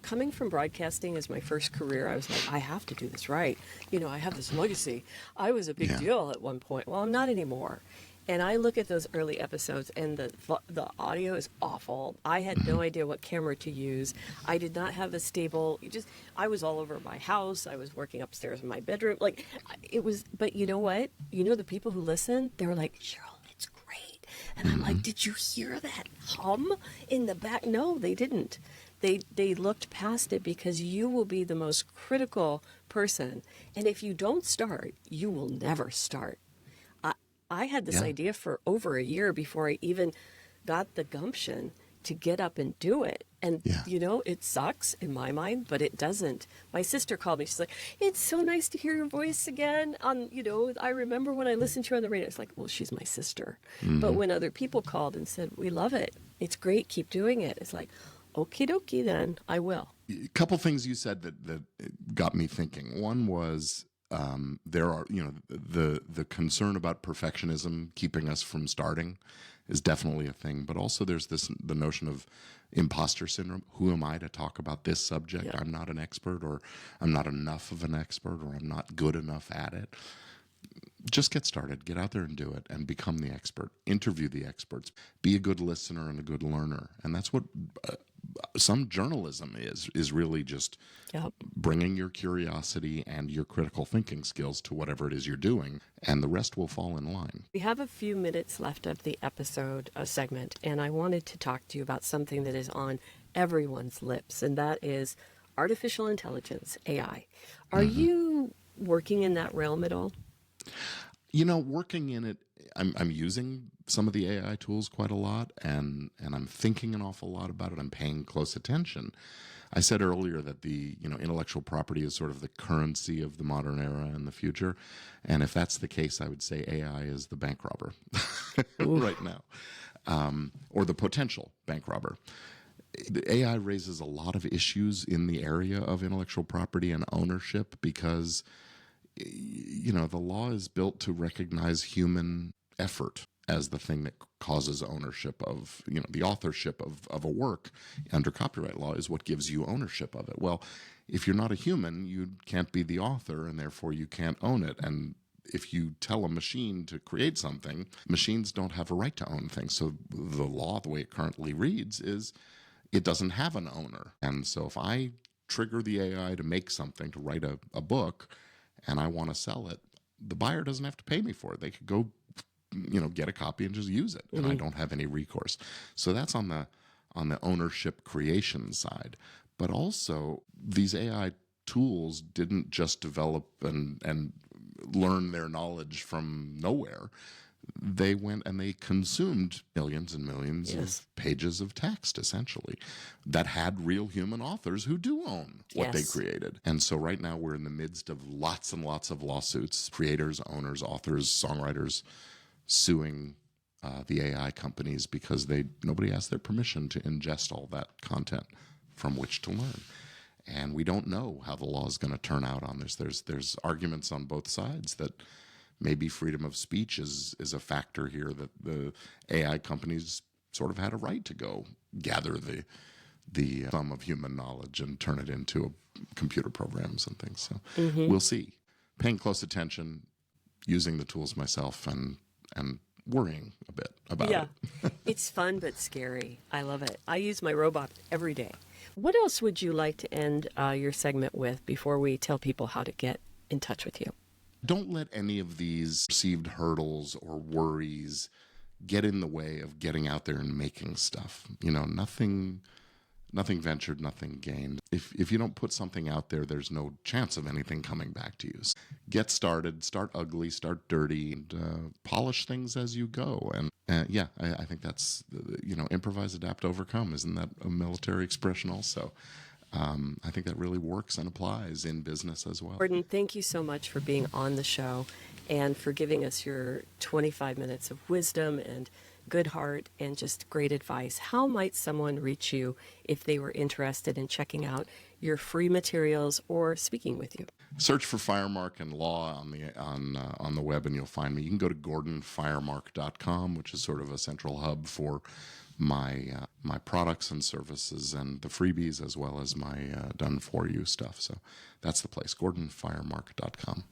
coming from broadcasting as my first career, I was like, I have to do this right. I have this legacy. I was a big deal at one point. Well, I'm not anymore. And I look at those early episodes, and the audio is awful. I had no idea what camera to use. I did not have a stable. I was all over my house. I was working upstairs in my bedroom. But you know what? The people who listen, they were like, Cheryl, it's great. And I'm like, did you hear that hum in the back? No, they didn't. They looked past it, because you will be the most critical person. And if you don't start, you will never start. I had this idea for over a year before I even got the gumption to get up and do it. And, it sucks in my mind, but it doesn't. My sister called me. She's like, it's so nice to hear your voice again. I remember when I listened to her on the radio. It's like, well, she's my sister. But when other people called and said, we love it, it's great, keep doing it, it's like, okie dokie, then I will. A couple things you said that got me thinking. One was, there are, the concern about perfectionism keeping us from starting is definitely a thing. But also there's the notion of imposter syndrome. Who am I to talk about this subject? I'm not an expert, or I'm not enough of an expert, or I'm not good enough at it. Just get started, get out there and do it, and become the expert. Interview the experts. Be a good listener and a good learner. And that's what some journalism is really just bringing your curiosity and your critical thinking skills to whatever it is you're doing, and the rest will fall in line. We have a few minutes left of the episode segment, and I wanted to talk to you about something that is on everyone's lips, and that is artificial intelligence, AI. Are you working in that realm at all? Working in it, I'm using some of the AI tools quite a lot, and I'm thinking an awful lot about it. I'm paying close attention. I said earlier that the intellectual property is sort of the currency of the modern era and the future, and if that's the case, I would say AI is the bank robber right now, or the potential bank robber. The AI raises a lot of issues in the area of intellectual property and ownership, because the law is built to recognize human effort as the thing that causes ownership of, the authorship of a work under copyright law is what gives you ownership of it. Well, if you're not a human, you can't be the author, and therefore you can't own it. And if you tell a machine to create something, machines don't have a right to own things. So the law, the way it currently reads, is it doesn't have an owner. And so if I trigger the AI to make something, to write a book, and I want to sell it, the buyer doesn't have to pay me for it. They could go, get a copy and just use it, and I don't have any recourse. So that's on the ownership creation side. But also, these AI tools didn't just develop and learn their knowledge from nowhere. They went and they consumed millions and millions of pages of text, essentially, that had real human authors who do own what they created. And so right now we're in the midst of lots and lots of lawsuits, creators, owners, authors, songwriters suing the AI companies because nobody asked their permission to ingest all that content from which to learn. And we don't know how the law is going to turn out on this. There's arguments on both sides that maybe freedom of speech is a factor here, that the AI companies sort of had a right to go gather the sum of human knowledge and turn it into computer programs and things. So we'll see. Paying close attention, using the tools myself, and worrying a bit about it. It's fun but scary. I love it. I use my robot every day. What else would you like to end your segment with before we tell people how to get in touch with you? Don't let any of these perceived hurdles or worries get in the way of getting out there and making stuff. Nothing ventured, nothing gained. If you don't put something out there, there's no chance of anything coming back to you. Get started, start ugly, start dirty, and polish things as you go. And I think that's, improvise, adapt, overcome. Isn't that a military expression also? I think that really works and applies in business as well. Gordon, thank you so much for being on the show. and for giving us your 25 minutes of wisdom and good heart and just great advice. How might someone reach you if they were interested in checking out your free materials or speaking with you? Search for Firemark and Law on the web, and you'll find me. You can go to gordonfiremark.com, which is sort of a central hub for my products and services and the freebies, as well as my done for you stuff. So that's the place, gordonfiremark.com.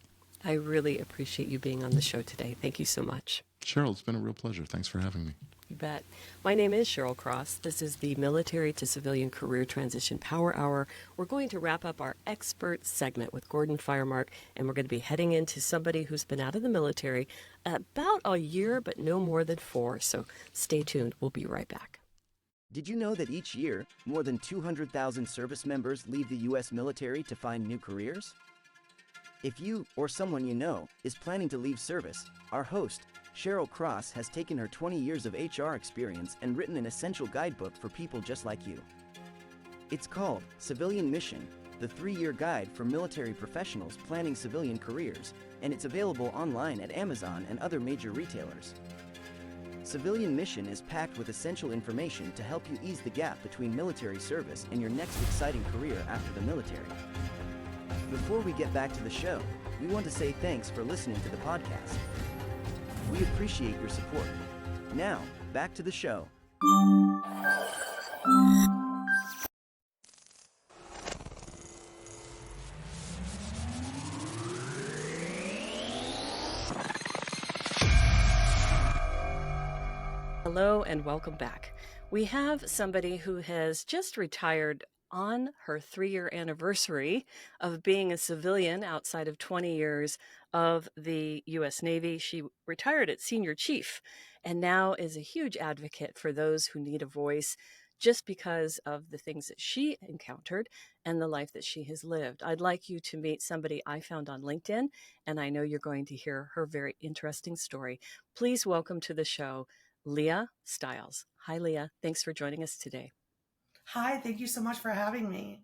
I really appreciate you being on the show today. Thank you so much. Cheryl, it's been a real pleasure. Thanks for having me. You bet. My name is Cheryl Cross. This is the Military to Civilian Career Transition Power Hour. We're going to wrap up our expert segment with Gordon Firemark, and we're going to be heading into somebody who's been out of the military about a year, but no more than 4. So stay tuned. We'll be right back. Did you know that each year, more than 200,000 service members leave the U.S. military to find new careers? If you or someone you know is planning to leave service, our host, Cheryl Cross, has taken her 20 years of HR experience and written an essential guidebook for people just like you. It's called Civilian Mission, the 3-year guide for military professionals planning civilian careers, and it's available online at Amazon and other major retailers. Civilian Mission is packed with essential information to help you ease the gap between military service and your next exciting career after the military. Before we get back to the show, we want to say thanks for listening to the podcast. We appreciate your support. Now, back to the show. Hello and welcome back. We have somebody who has just retired on her 3-year anniversary of being a civilian outside of 20 years of the U.S. Navy. She retired at senior chief and now is a huge advocate for those who need a voice just because of the things that she encountered and the life that she has lived. I'd like you to meet somebody I found on LinkedIn, and I know you're going to hear her very interesting story. Please welcome to the show, Leah Stiles. Hi, Leah. Thanks for joining us today. Hi, thank you so much for having me.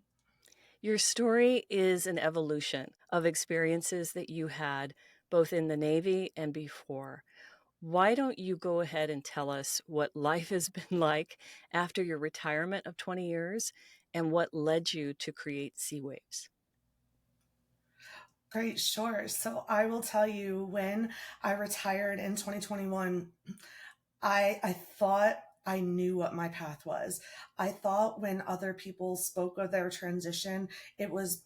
Your story is an evolution of experiences that you had both in the Navy and before. Why don't you go ahead and tell us what life has been like after your retirement of 20 years and what led you to create Sea Waves? Great, sure. So I will tell you, when I retired in 2021, I thought I knew what my path was. I thought when other people spoke of their transition, it was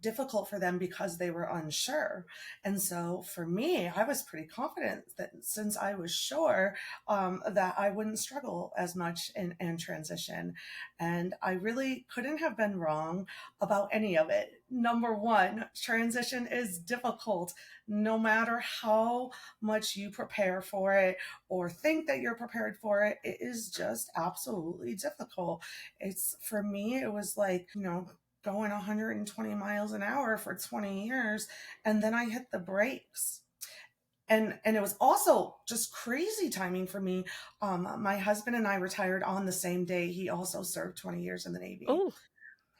difficult for them because they were unsure. And so for me, I was pretty confident that since I was sure that I wouldn't struggle as much in transition. And I really couldn't have been wrong about any of it. Number one, transition is difficult. No matter how much you prepare for it or think that you're prepared for it, it is just absolutely difficult. For me, it was like, going 120 miles an hour for 20 years. And then I hit the brakes. And it was also just crazy timing for me. My husband and I retired on the same day. He also served 20 years in the Navy. Oh,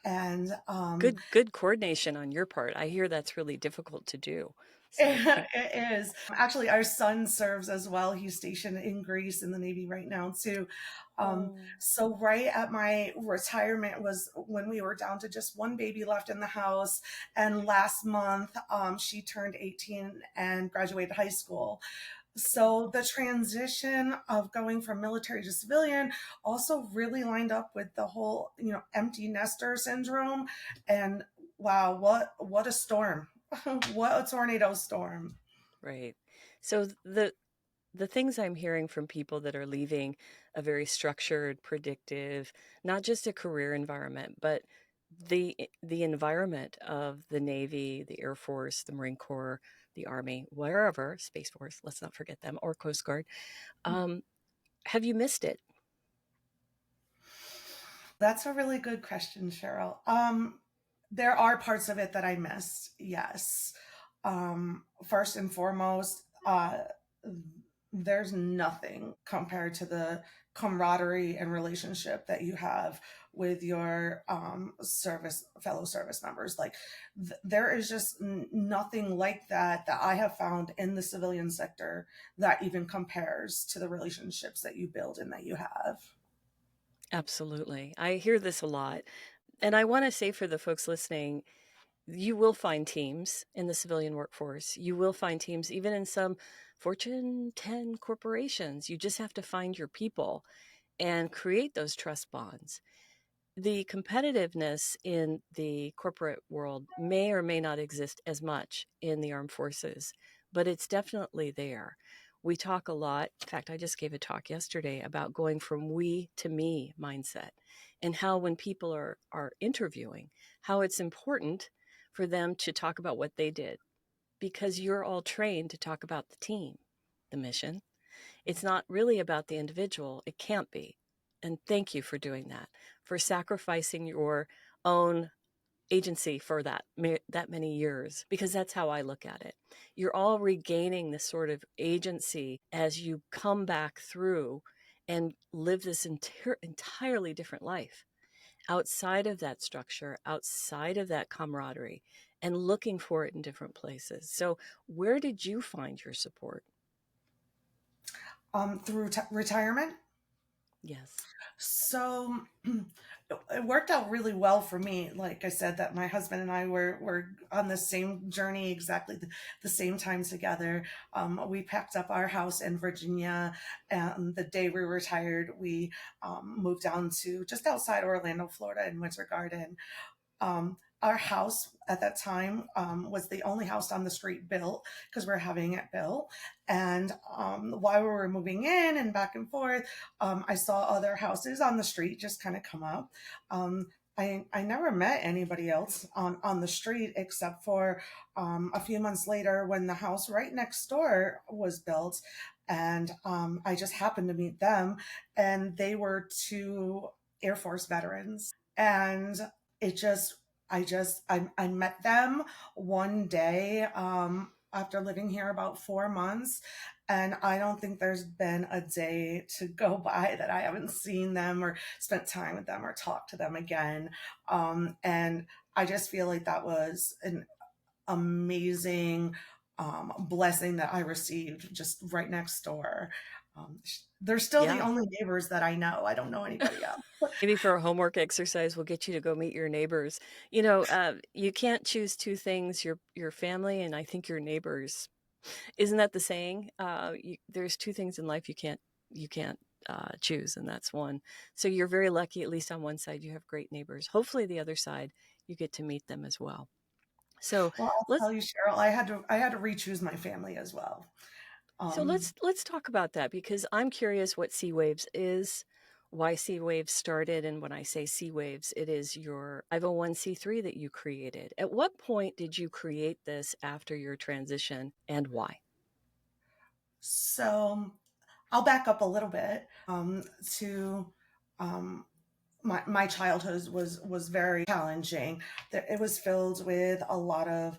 and good coordination on your part. I hear that's really difficult to do. So it is. Actually, our son serves as well. He's stationed in Greece in the Navy right now, too. So right at my retirement was when we were down to just one baby left in the house. And last month, she turned 18 and graduated high school. So the transition of going from military to civilian also really lined up with the whole, empty nester syndrome. And wow, what a storm. What a tornado storm. Right. So the things I'm hearing from people that are leaving a very structured, predictive, not just a career environment, but the environment of the Navy, the Air Force, the Marine Corps, the Army, wherever, Space Force, let's not forget them, or Coast Guard. Have you missed it? That's a really good question, Cheryl. There are parts of it that I missed, yes. First and foremost, there's nothing compared to the camaraderie and relationship that you have with your fellow service members. Like there is just nothing like that I have found in the civilian sector that even compares to the relationships that you build and that you have. Absolutely. I hear this a lot. And I want to say for the folks listening, you will find teams in the civilian workforce. You will find teams even in some Fortune 10 corporations. You just have to find your people and create those trust bonds. The competitiveness in the corporate world may or may not exist as much in the armed forces, but it's definitely there. We talk a lot. In fact, I just gave a talk yesterday about going from we to me mindset, and how when people are interviewing, how it's important for them to talk about what they did, because you're all trained to talk about the team, the mission. It's not really about the individual. It can't be. And thank you for doing that, for sacrificing your own agency for that many years, because that's how I look at it. You're all regaining this sort of agency as you come back through and live this entirely different life outside of that structure, outside of that camaraderie, and looking for it in different places. So where did you find your support? Through retirement. Yes. So it worked out really well for me. Like I said, that my husband and I were on the same journey, exactly the same time together. We packed up our house in Virginia, and the day we retired, we moved down to just outside Orlando, Florida, in Winter Garden. Our house at that time was the only house on the street built, because we're having it built. And while we were moving in and back and forth, I saw other houses on the street just kind of come up. I never met anybody else on the street except for a few months later when the house right next door was built. And I just happened to meet them, and they were two Air Force veterans. And it just I met them one day after living here about 4 months, and I don't think there's been a day to go by that I haven't seen them or spent time with them or talked to them again. And I just feel like that was an amazing blessing that I received just right next door. They're still the Yeah. only neighbors that I know. I don't know anybody else. Maybe for a homework exercise, we'll get you to go meet your neighbors. You know, you can't choose two things: your family and I think your neighbors. Isn't that the saying? There's two things in life you can't choose, and that's one. So you're very lucky. At least on one side, you have great neighbors. Hopefully, the other side, you get to meet them as well. So Well, I'll let's tell you, Cheryl, I had to re-choose my family as well. So Um, let's talk about that, because I'm curious what Sea Waves is, why Sea Waves started, and when I say Sea Waves, it is your 501(c)(3) that you created. At what point did you create this after your transition, and why? so I'll back up a little bit to um, my childhood was very challenging. It was filled with a lot of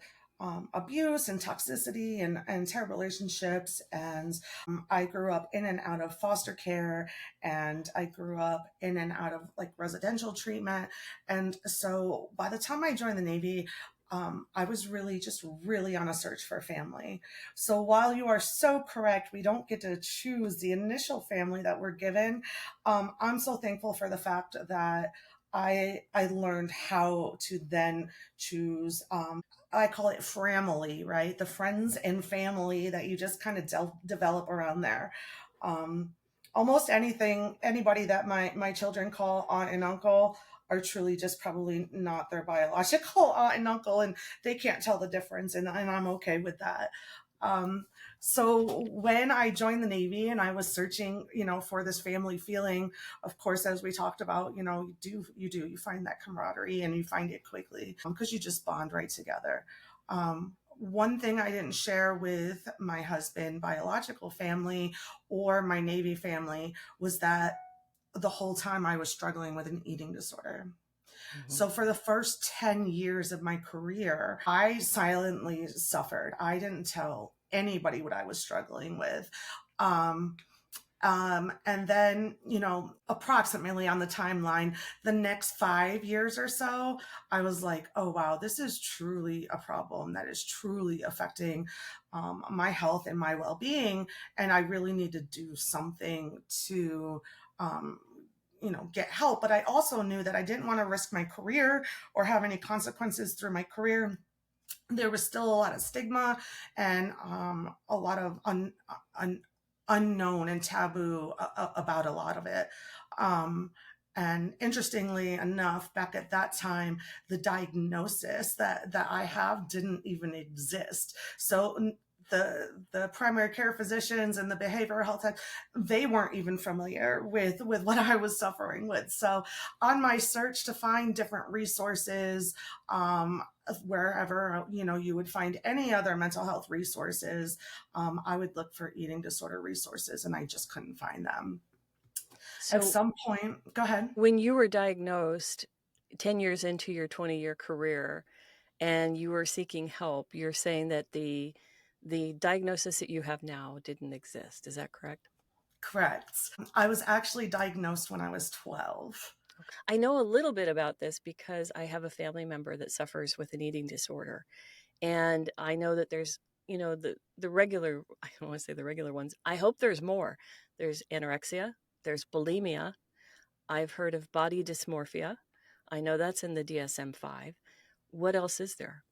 abuse and toxicity and terrible relationships. And I grew up in and out of foster care, and I grew up in and out of like residential treatment. And so by the time I joined the Navy, I was really on a search for a family. So while you are so correct, we don't get to choose the initial family that we're given. I'm so thankful for the fact that I learned how to then choose. I call it family, right? The friends and family that you just kind of develop around there. Um, Almost anybody that my children call aunt and uncle are truly just probably not their biological aunt and uncle, and they can't tell the difference, and I'm okay with that. Um, so when I joined the Navy and I was searching, for this family feeling, of course, as we talked about, you find that camaraderie, and you find it quickly because you just bond right together. One thing I didn't share with my husband, biological family, or my Navy family was that the whole time I was struggling with an eating disorder. Mhm. So for the first 10 years of my career, I silently suffered. I didn't tell anybody what I was struggling with. Um, And then, approximately on the timeline, the next 5 years or so, I was like, oh, wow, this is truly a problem that is truly affecting my health and my well-being. And I really need to do something to, get help. But I also knew that I didn't want to risk my career or have any consequences through my career. There was still a lot of stigma and a lot of unknown and taboo about a lot of it. And interestingly enough, back at that time, the diagnosis that I have didn't even exist. So the primary care physicians and the behavioral health tech, they weren't even familiar with what I was suffering with. So on my search to find different resources, wherever you would find any other mental health resources, I would look for eating disorder resources, and I just couldn't find them. So At some point, go ahead. when you were diagnosed 10 years into your 20-year career and you were seeking help, you're saying that the diagnosis that you have now didn't exist. Is that correct? Correct. I was actually diagnosed when I was 12. I know a little bit about this because I have a family member that suffers with an eating disorder. And I know that there's, the regular, I don't want to say the regular ones. I hope there's more. There's anorexia, there's bulimia. I've heard of body dysmorphia. I know that's in the DSM-5. What else is there?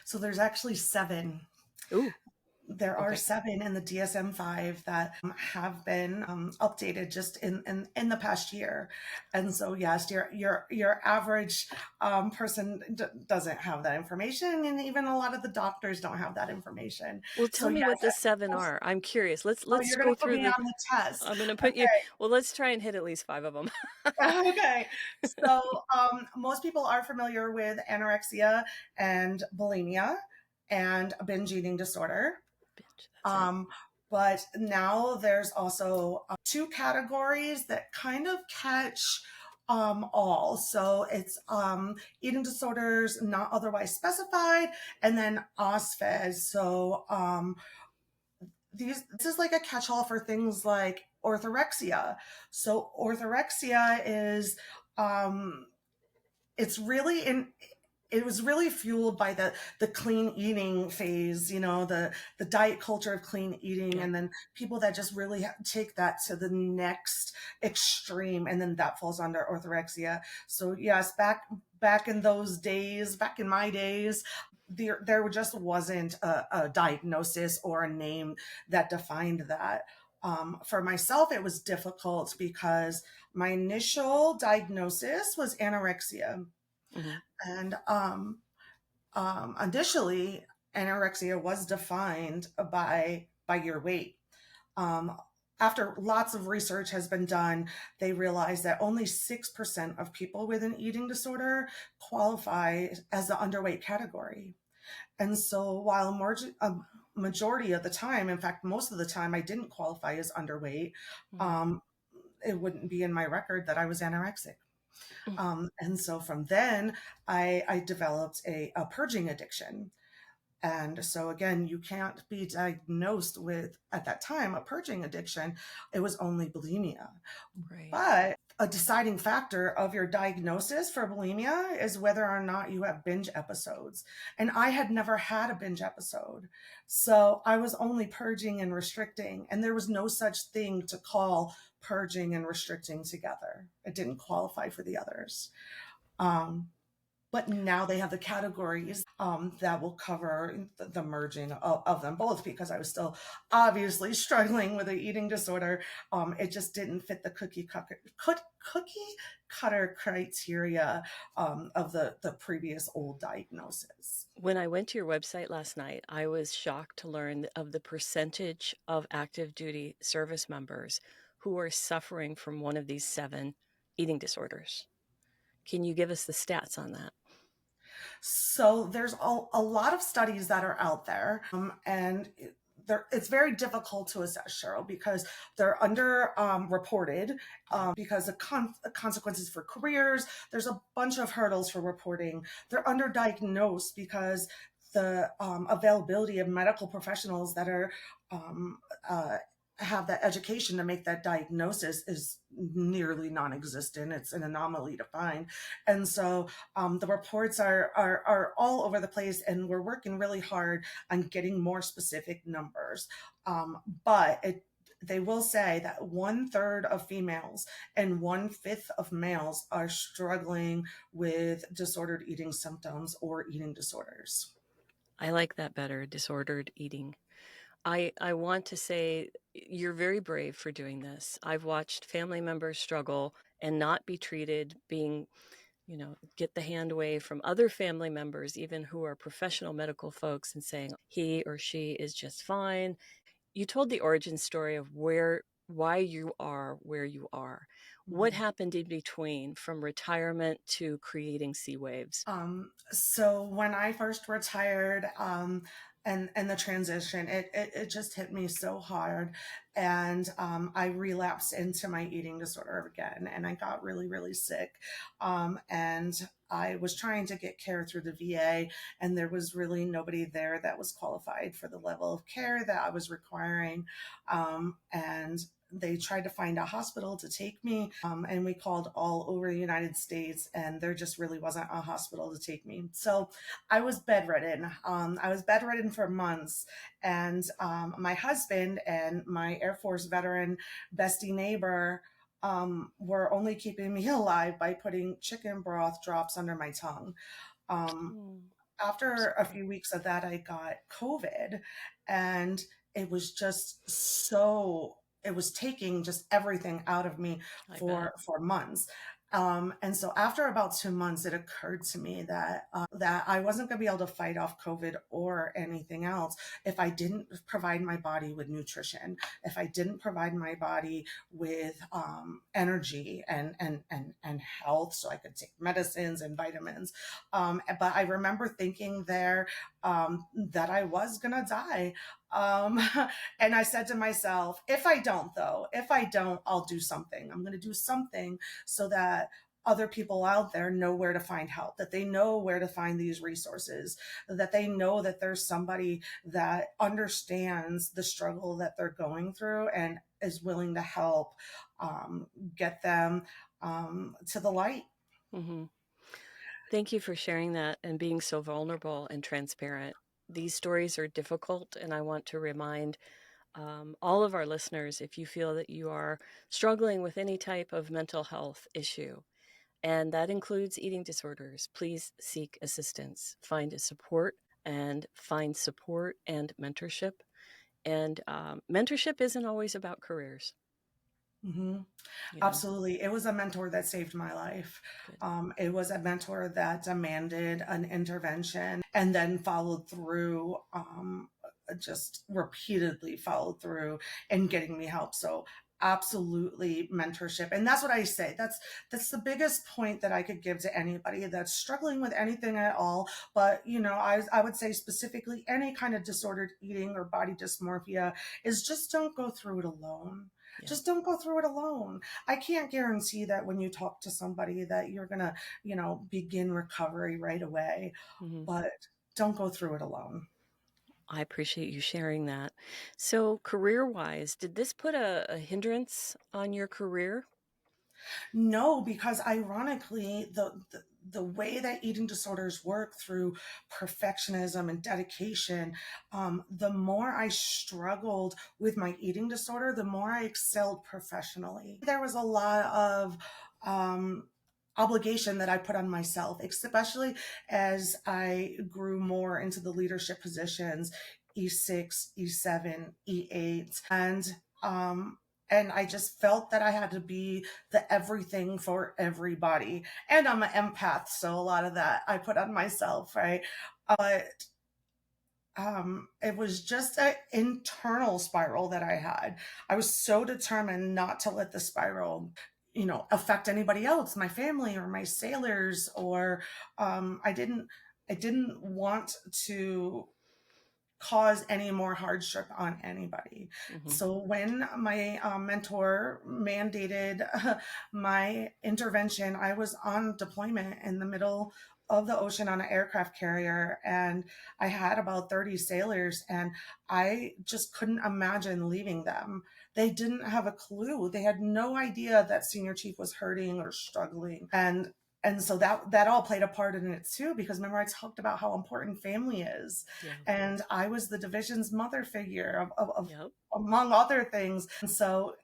So there's actually 7. Ooh. There are Okay. 7 in the DSM-5 that have been updated just in the past year. And so, yes, your average person doesn't have that information, and even a lot of the doctors don't have that information. Well, So, tell me yes, what the 7 are. I'm curious. Let's you're going go to put through me on the test. I'm going to put you. Well, let's try and hit at least 5 of them. Okay. So, most people are familiar with anorexia and bulimia and binge eating disorder. But now there's also 2 categories that kind of catch all. So it's eating disorders not otherwise specified, and then OSFED. So this is like a catch-all for things like orthorexia. So orthorexia is it's really it was really fueled by the clean eating phase, the diet culture of clean eating, and then people that just really take that to the next extreme, and then that falls under orthorexia. So yes, back in those days, back in my days, there just wasn't a diagnosis or a name that defined that. For myself, it was difficult because my initial diagnosis was anorexia. And initially, anorexia was defined by your weight. After lots of research has been done, they realized that only 6% of people with an eating disorder qualify as the underweight category. And so while a majority of the time, in fact, most of the time, I didn't qualify as underweight, it wouldn't be in my record that I was anorexic. And so from then, I developed a purging addiction. And so again, you can't be diagnosed with, at that time, a purging addiction. It was only bulimia. Right. But a deciding factor of your diagnosis for bulimia is whether or not you have binge episodes. And I had never had a binge episode. So I was only purging and restricting, and there was no such thing to call purging and restricting together. It didn't qualify for the others. But now they have the categories that will cover the merging of them both, because I was still obviously struggling with an eating disorder. It just didn't fit the cookie cutter criteria of the previous old diagnosis. When I went to your website last night, I was shocked to learn of the percentage of active duty service members who are suffering from one of these 7 eating disorders. Can you give us the stats on that? So there's a lot of studies that are out there, and it's very difficult to assess, Cheryl, because they're under reported because of consequences for careers. There's a bunch of hurdles for reporting. They're underdiagnosed because the availability of medical professionals that are have that education to make that diagnosis is nearly non-existent. It's an anomaly to find. And so the reports are all over the place, and we're working really hard on getting more specific numbers. But they will say that 1/3 of females and 1/5 of males are struggling with disordered eating symptoms or eating disorders. I like that better, disordered eating. I want to say you're very brave for doing this. I've watched family members struggle and not be treated, being, get the hand wave from other family members, even who are professional medical folks, and saying he or she is just fine. You told the origin story of why you are where you are. What Mhm. happened in between from retirement to creating Sea Waves? So when I first retired, and the transition, it just hit me so hard, and I relapsed into my eating disorder again, and I got really, really sick, and I was trying to get care through the VA, and there was really nobody there that was qualified for the level of care that I was requiring, and they tried to find a hospital to take me, and we called all over the United States, and there just really wasn't a hospital to take me. So I was bedridden. I was bedridden for months, and my husband and my Air Force veteran bestie neighbor were only keeping me alive by putting chicken broth drops under my tongue. Um, Oh, After a sorry. few weeks of that, I got COVID, and it was just so, it was taking just everything out of me I bet. for months. And so after about 2 months, it occurred to me that I wasn't going to be able to fight off COVID or anything else if I didn't provide my body with nutrition, if I didn't provide my body with energy and health, so I could take medicines and vitamins. But I remember thinking there that I was gonna die. Um, and I said to myself, if I don't, though, if I don't, I'll do something. I'm gonna do something so that other people out there know where to find help, that they know where to find these resources, that they know that there's somebody that understands the struggle that they're going through and is willing to help um, get them to the light. Hmm. Thank you for sharing that and being so vulnerable and transparent. These stories are difficult, and I want to remind all of our listeners, if you feel that you are struggling with any type of mental health issue, and that includes eating disorders, please seek assistance. Find support and mentorship. And mentorship isn't always about careers, Hmm. you know. Absolutely. It was a mentor that saved my life. Good. It was a mentor that demanded an intervention and then followed through, just repeatedly followed through in getting me help. So absolutely mentorship. And that's what I say. That's the biggest point that I could give to anybody that's struggling with anything at all. But I would say specifically any kind of disordered eating or body dysmorphia is just don't go through it alone. Yeah. Just don't go through it alone. I can't guarantee that when you talk to somebody that you're going to, begin recovery right away, Hmm. but don't go through it alone. I appreciate you sharing that. So, career wise, did this put a hindrance on your career? No, because ironically, the way that eating disorders work through perfectionism and dedication, the more I struggled with my eating disorder, the more I excelled professionally. There was a lot of obligation that I put on myself, especially as I grew more into the leadership positions, E6, E7, E8, um, and I just felt that I had to be the everything for everybody. And I'm an empath, so a lot of that I put on myself, right? But it was just an internal spiral that I had. I was so determined not to let the spiral, affect anybody else, my family or my sailors, or I didn't want to cause any more hardship on anybody. Hmm. So when my mentor mandated my intervention, I was on deployment in the middle of the ocean on an aircraft carrier, and I had about 30 sailors, and I just couldn't imagine leaving them. They didn't have a clue. They had no idea that senior chief was hurting or struggling. And so that all played a part in it too, because remember I talked about how important family is. Yeah. And I was the division's mother figure of Yep. among other things. And so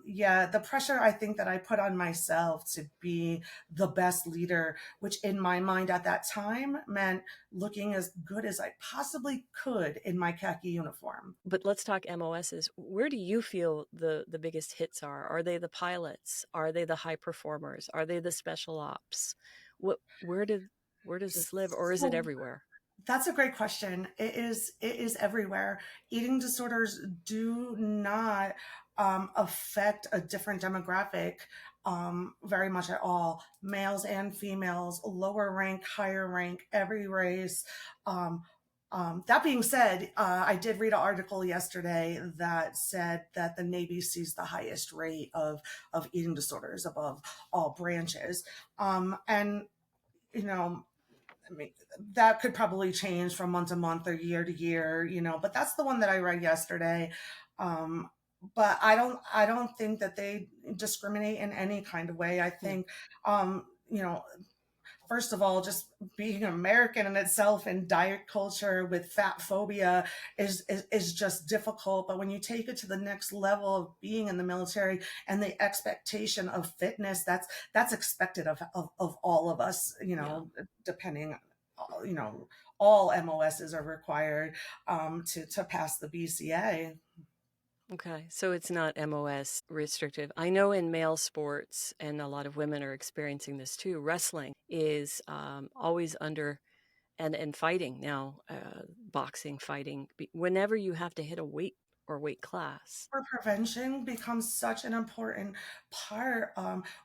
yeah, the pressure I think that I put on myself to be the best leader, which in my mind at that time meant looking as good as I possibly could in my khaki uniform. But let's talk MOSs. Where do you feel the biggest hits are? Are they the pilots? Are they the high performers? Are they the special ops? Where does this live, or is it So everywhere? that's a great question. It is everywhere. Eating disorders do not affect a different demographic very much at all. Males and females, lower rank, higher rank, every race. Um, that being said, I did read an article yesterday that said that the Navy sees the highest rate of eating disorders above all branches. And you know, I mean, that could probably change from month to month or year to year, but that's the one that I read yesterday. Um, but I don't think that they discriminate in any kind of way. I Hmm. think, you know, first of all, just being American in itself and diet culture with fat phobia is just difficult. But when you take it to the next level of being in the military and the expectation of fitness, that's expected of all of us, Yeah. depending, you know, all MOSs are required to pass the BCA. Okay, so it's not MOS restrictive. I know in male sports, and a lot of women are experiencing this too, wrestling is always under, and fighting now, boxing, fighting, whenever you have to hit a weight or weight class. For prevention becomes such an important part.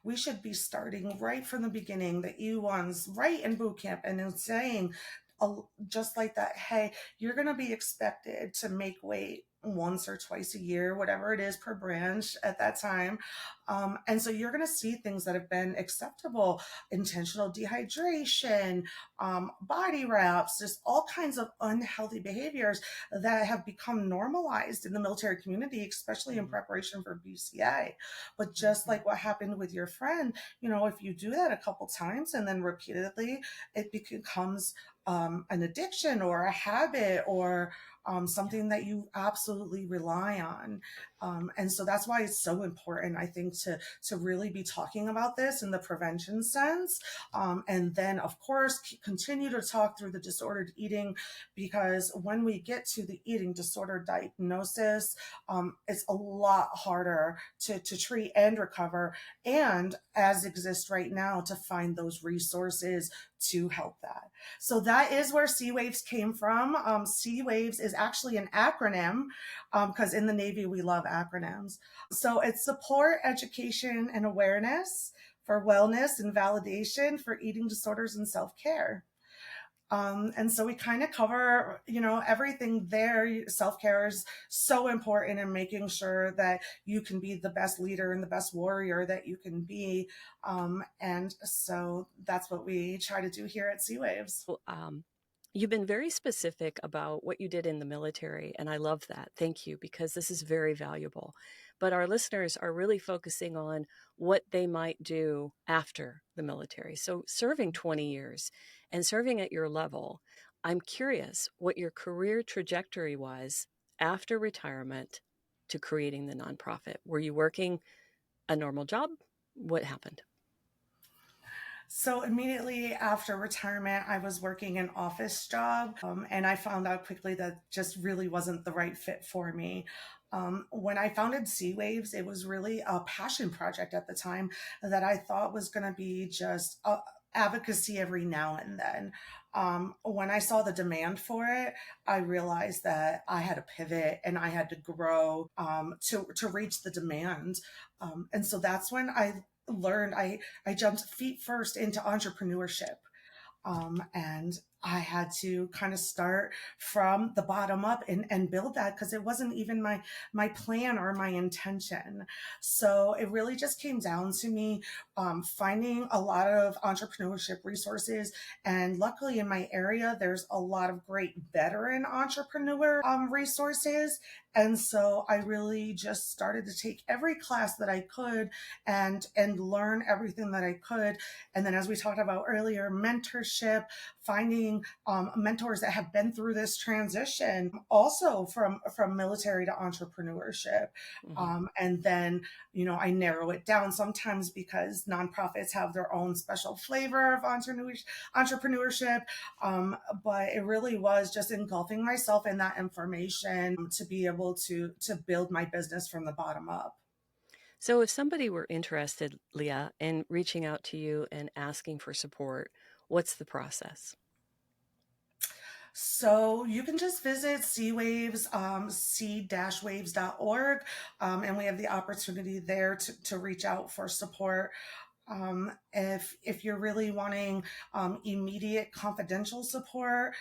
We should be starting right from the beginning, the E1s, right in boot camp, and then saying, just like that, hey, you're going to be expected to make weight once or twice a year, whatever it is per branch at that time. And so you're going to see things that have been acceptable, intentional dehydration, body wraps, just all kinds of unhealthy behaviors that have become normalized in the military community, especially in Mhm. preparation for BCA. But just Mhm. like what happened with your friend, if you do that a couple times and then repeatedly, it becomes an addiction or a habit or Yeah. something that you absolutely rely on. And so that's why it's so important, I think, to really be talking about this in the prevention sense. And then, of course, continue to talk through the disordered eating, because when we get to the eating disorder diagnosis, it's a lot harder to treat and recover, and as exists right now, to find those resources to help that. So that is where Sea Waves came from. Sea Waves is actually an acronym, because in the Navy we love acronyms. So it's support, education, and awareness for wellness and validation for eating disorders and self-care. And so we kind of cover, everything there. Self-care is so important in making sure that you can be the best leader and the best warrior that you can be. And so that's what we try to do here at Sea Waves. Well, you've been very specific about what you did in the military, and I love that. Thank you, because this is very valuable. But our listeners are really focusing on what they might do after the military. So, serving 20 years and serving at your level, I'm curious what your career trajectory was after retirement to creating the nonprofit. Were you working a normal job? What happened? So immediately after retirement, I was working an office job, and I found out quickly that just really wasn't the right fit for me. When I founded Sea Waves, it was really a passion project at the time that I thought was going to be just advocacy every now and then. When I saw the demand for it, I realized that I had to pivot and I had to grow to reach the demand. And so that's when I learned I jumped feet first into entrepreneurship. And I had to kind of start from the bottom up and build that, because it wasn't even my plan or my intention. So it really just came down to me finding a lot of entrepreneurship resources. And luckily in my area, there's a lot of great veteran entrepreneur resources. And so I really just started to take every class that I could and learn everything that I could. And then, as we talked about earlier, mentorship, finding mentors that have been through this transition, also from military to entrepreneurship. And then, I narrow it down sometimes because nonprofits have their own special flavor of entrepreneurship. But it really was just engulfing myself in that information to be able to build my business from the bottom up. So if somebody were interested, Leah, in reaching out to you and asking for support, what's the process? So you can just visit C-Waves, c-waves.org, and we have the opportunity there to reach out for support. If you're really wanting immediate confidential support,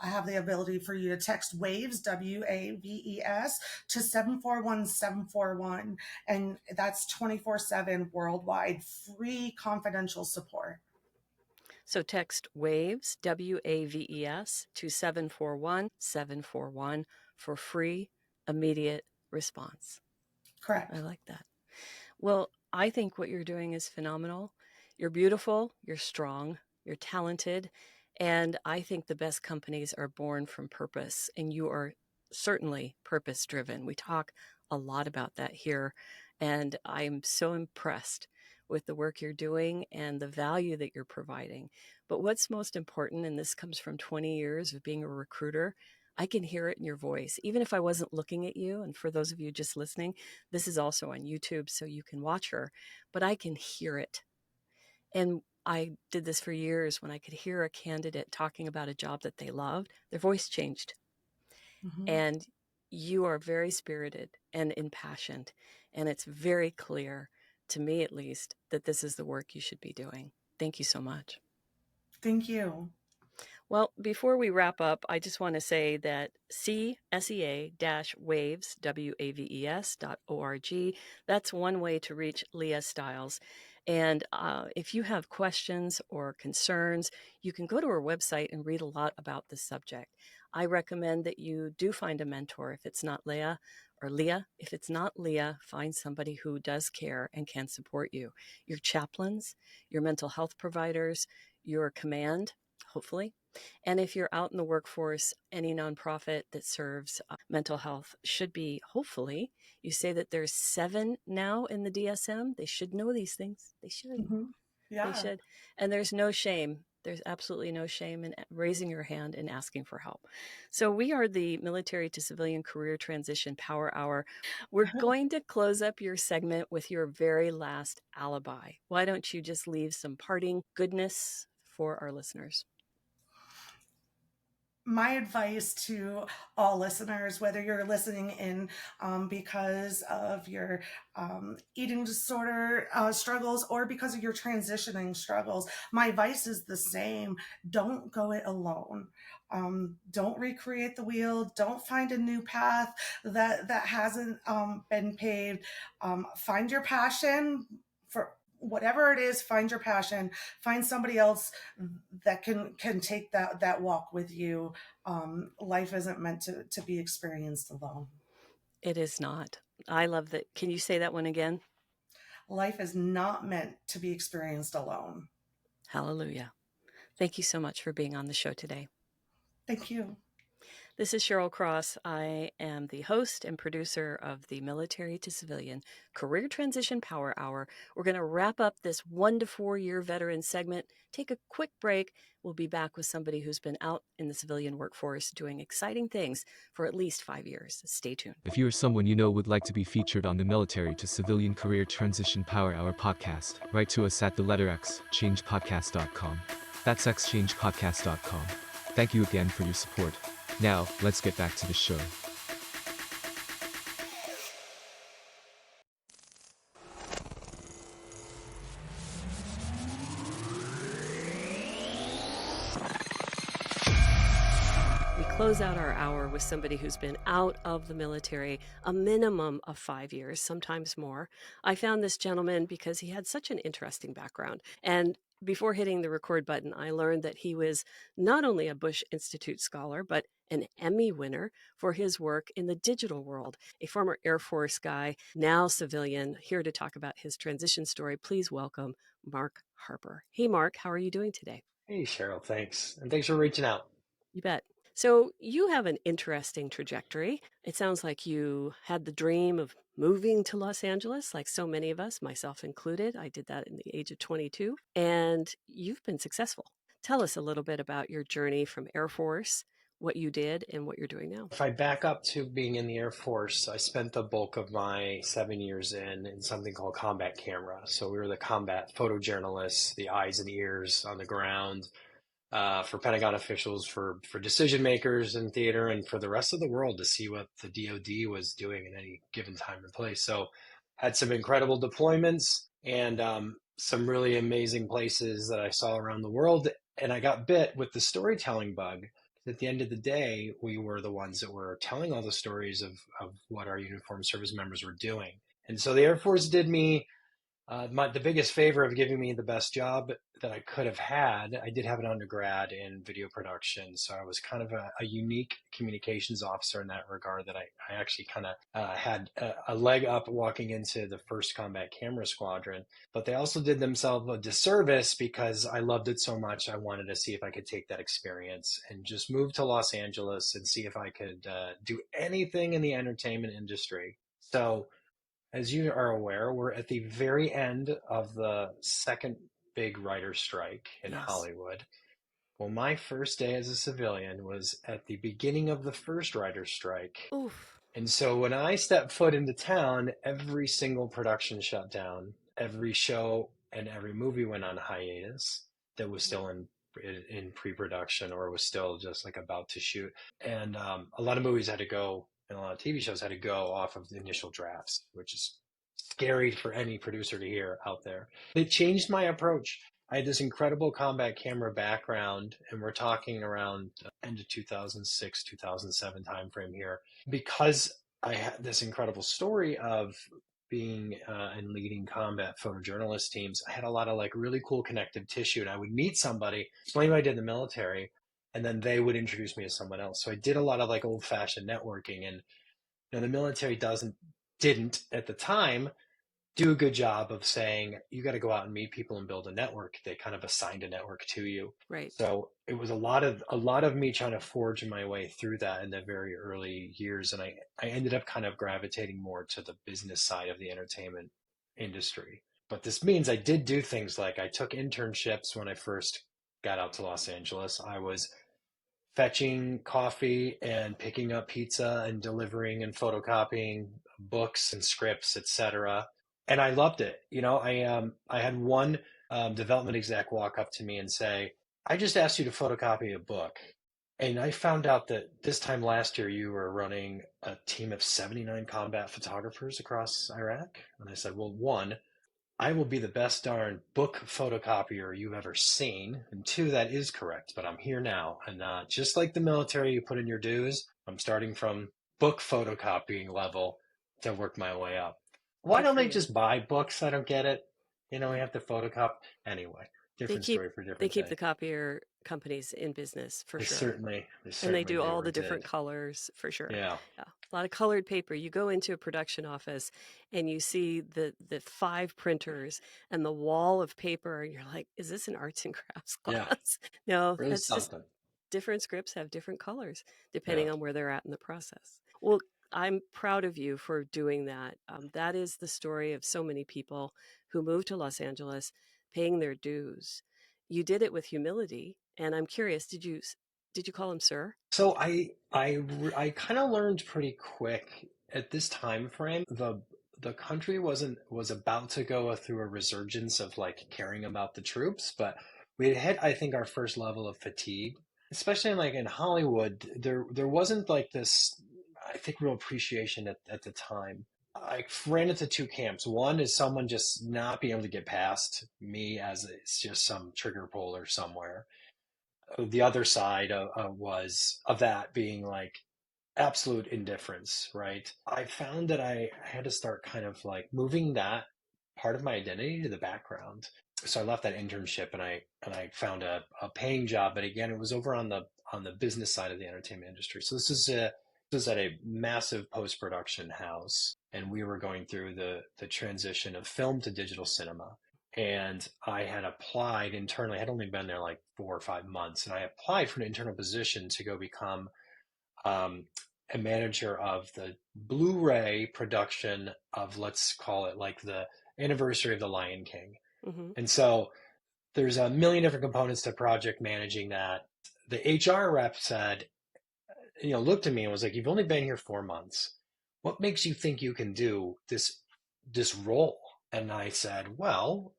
I have the ability for you to text WAVES, WAVES, to 741-741, and that's 24/7 worldwide, free confidential support. So text WAVES, WAVES, to 741-741 for free, immediate response. Correct. I like that. Well, I think what you're doing is phenomenal. You're beautiful, you're strong, you're talented, and I think the best companies are born from purpose, and you are certainly purpose-driven. We talk a lot about that here, and I'm so impressed with the work you're doing and the value that you're providing. But what's most important, and this comes from 20 years of being a recruiter, I can hear it in your voice, even if I wasn't looking at you. And for those of you just listening, this is also on YouTube, so you can watch her, but I can hear it. And I did this for years. When I could hear a candidate talking about a job that they loved, their voice changed. Mm-hmm. And you are very spirited and impassioned. And it's very clear, to me at least, that this is the work you should be doing. Thank you so much. Thank you. Well, before we wrap up, I just want to say that CSEA-waves, WAVES.org, that's one way to reach Leah Stiles. And if you have questions or concerns, you can go to her website and read a lot about this subject. I recommend that you do find a mentor if it's not Leah, or Leah. If it's not Leah, find somebody who does care and can support you. Your chaplains, your mental health providers, your command, hopefully. And if you're out in the workforce, any nonprofit that serves mental health should be, hopefully, you say that there's 7 now in the DSM. They should know these things. They should. Mm-hmm. Yeah. They should. And there's no shame. There's absolutely no shame in raising your hand and asking for help. So we are the Military to Civilian Career Transition Power Hour. We're going to close up your segment with your very last alibi. Why don't you just leave some parting goodness for our listeners? My advice to all listeners, whether you're listening in because of your eating disorder struggles or because of your transitioning struggles, my advice is the same. Don't go it alone. Don't recreate the wheel. Don't find a new path that hasn't been paved. Find your passion for whatever it is. Find your passion. Find somebody else that can take that walk with you. Life isn't meant to be experienced alone. It is not. I love that. Can you say that one again? Life is not meant to be experienced alone. Hallelujah. Thank you so much for being on the show today. Thank you. This is Cheryl Cross. I am the host and producer of the Military to Civilian Career Transition Power Hour. We're going to wrap up this 1 to 4 year veteran segment, take a quick break. We'll be back with somebody who's been out in the civilian workforce doing exciting things for at least 5 years. Stay tuned. If you or someone you know would like to be featured on the Military to Civilian Career Transition Power Hour podcast, write to us at the letter X, changepodcast.com. That's xchangepodcast.com. Thank you again for your support. Now, let's get back to the show. close out our hour with somebody who's been out of the military a minimum of 5 years, sometimes more. I found this gentleman because he had such an interesting background. And before hitting the record button, I learned that he was not only a Bush Institute scholar, but an Emmy winner for his work in the digital world. A former Air Force guy, now civilian, here to talk about his transition story. Please welcome Mark Harper. Hey, Mark, how are you doing today? Hey, Cheryl, thanks. And thanks for reaching out. You bet. So, you have an interesting trajectory. It sounds like you had the dream of moving to Los Angeles, like so many of us, myself included. I did that in the age of 22, and you've been successful. Tell us a little bit about your journey from Air Force, what you did, and what you're doing now. If I back up to being in the Air Force, I spent the bulk of my 7 years in something called combat camera. So we were the combat photojournalists, the eyes and ears on the ground, for Pentagon officials, for decision makers in theater, and for the rest of the world to see what the DoD was doing in any given time and place. So had some incredible deployments and some really amazing places that I saw around the world. And I got bit with the storytelling bug. At the end of the day, we were the ones that were telling all the stories of what our uniformed service members were doing. And so the Air Force did me the biggest favor of giving me the best job that I could have had. I did have an undergrad in video production, so I was kind of a unique communications officer in that regard, that I actually kind of had a leg up walking into the first combat camera squadron. But they also did themselves a disservice because I loved it so much. I wanted to see if I could take that experience and just move to Los Angeles and see if I could do anything in the entertainment industry. So, as you are aware, we're at the very end of the second big writer's strike in Hollywood. Well, my first day as a civilian was at the beginning of the first writer's strike. Oof. And so when I stepped foot into town, every single production shut down. Every show and every movie went on hiatus that was still in pre-production or was still just like about to shoot. And a lot of movies had to go, and a lot of TV shows had to go off of the initial drafts, which is scary for any producer to hear out there. It changed my approach. I had this incredible combat camera background, and we're talking around end of 2006, 2007 timeframe here. Because I had this incredible story of being and leading combat photojournalist teams, I had a lot of like really cool connective tissue, and I would meet somebody, explain what I did in the military, and then they would introduce me to someone else. So I did a lot of like old-fashioned networking, and the military didn't at the time do a good job of saying you got to go out and meet people and build a network. They kind of assigned a network to you. Right. So it was a lot of me trying to forge my way through that in the very early years, and I ended up kind of gravitating more to the business side of the entertainment industry. But this means I did do things like I took internships when I first got out to Los Angeles. I was fetching coffee and picking up pizza and delivering and photocopying books and scripts, etc. And I loved it. I had one development exec walk up to me and say, "I just asked you to photocopy a book. And I found out that this time last year you were running a team of 79 combat photographers across Iraq." And I said, "Well, one, I will be the best darn book photocopier you've ever seen. And two, that is correct, but I'm here now. And just like the military, you put in your dues, I'm starting from book photocopying level to work my way up. Why don't they just buy books? I don't get it. We have to photocopy. Anyway, different story for different They keep day. the copier companies in business for sure. Certainly and they do all the different colors for sure. Yeah. A lot of colored paper. You go into a production office and you see the 5 printers and the wall of paper, and you're like, is this an arts and crafts class? Yeah. No, really that's something. just different scripts have different colors depending on where they're at in the process. Well, I'm proud of you for doing that. That is the story of so many people who moved to Los Angeles paying their dues. You did it with humility, and I'm curious, did you call him sir? So I kind of learned pretty quick at this time frame. The country was about to go through a resurgence of like caring about the troops, but we had hit, I think, our first level of fatigue, especially like in Hollywood. There wasn't like this, I think, real appreciation at the time. I ran into 2 camps. One is someone just not being able to get past me as it's just some trigger puller somewhere. the other side of that being like absolute indifference, right? I found that I had to start kind of like moving that part of my identity to the background. So I left that internship and I found a paying job, but again, it was over on the business side of the entertainment industry. So this is at a massive post-production house, and we were going through the transition of film to digital cinema. And I had applied internally. I had only been there like 4 or 5 months, and I applied for an internal position to go become um, a manager of the Blu-ray production of, let's call it like the anniversary of The Lion King. Mm-hmm. And so there's a million different components to project managing that. The HR rep said, looked at me and was like, "You've only been here 4 months. What makes you think you can do this role?" And I said, "Well,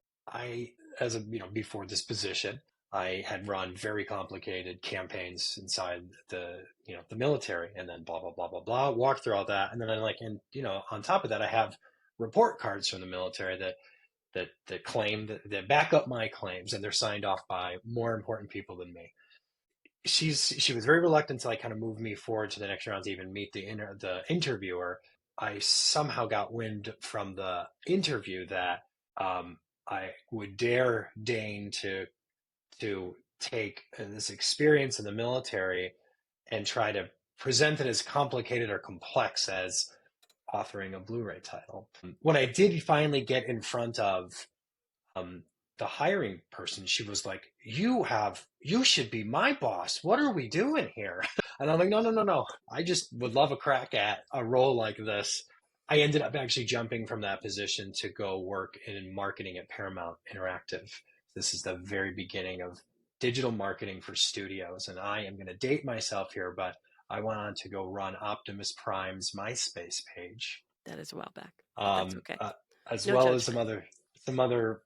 before this position, I had run very complicated campaigns inside the military, and then blah blah blah blah blah. Walked through all that, and then on top of that, I have report cards from the military that claim that back up my claims, and they're signed off by more important people than me." She was very reluctant to like kind of move me forward to the next round to even meet the interviewer. I somehow got wind from the interview that I would deign to take this experience in the military and try to present it as complicated or complex as authoring a Blu-ray title. When I did finally get in front of the hiring person, she was like, you should be my boss. What are we doing here? And I'm like, no. I just would love a crack at a role like this. I ended up actually jumping from that position to go work in marketing at Paramount Interactive. This is the very beginning of digital marketing for studios. And I am going to date myself here, but I went on to go run Optimus Prime's MySpace page. That is a while back. That's okay. As No well judgment. as some other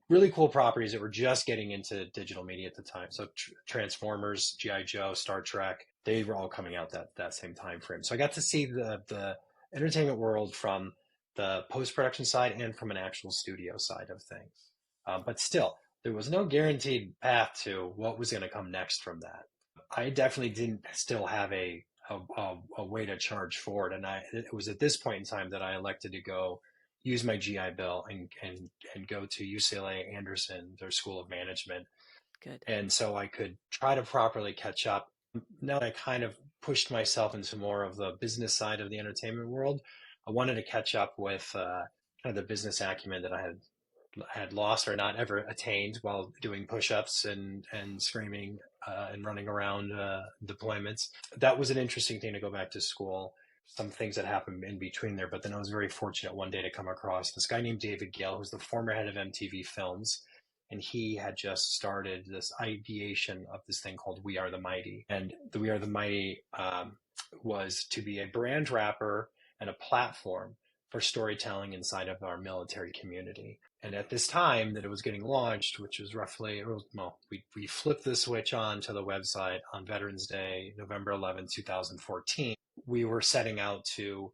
really cool properties that were just getting into digital media at the time. So Transformers, G.I. Joe, Star Trek, they were all coming out that same time frame. So I got to see the entertainment world from the post-production side and from an actual studio side of things. But still, there was no guaranteed path to what was going to come next from that. I definitely didn't still have a way to charge forward. And it was at this point in time that I elected to go use my GI Bill and go to UCLA Anderson, their School of Management. Good. And so I could try to properly catch up. Now that I kind of pushed myself into more of the business side of the entertainment world, I wanted to catch up with kind of the business acumen that I had lost or not ever attained while doing push-ups and screaming and running around deployments. That was an interesting thing to go back to school. Some things that happened in between there, but then I was very fortunate one day to come across this guy named David Gale, who's the former head of MTV Films, and he had just started this ideation of this thing called We Are the Mighty. And the We Are the Mighty was to be a brand wrapper and a platform for storytelling inside of our military community. And at this time that it was getting launched, which was roughly, we flipped the switch on to the website on Veterans Day, November 11, 2014. We were setting out to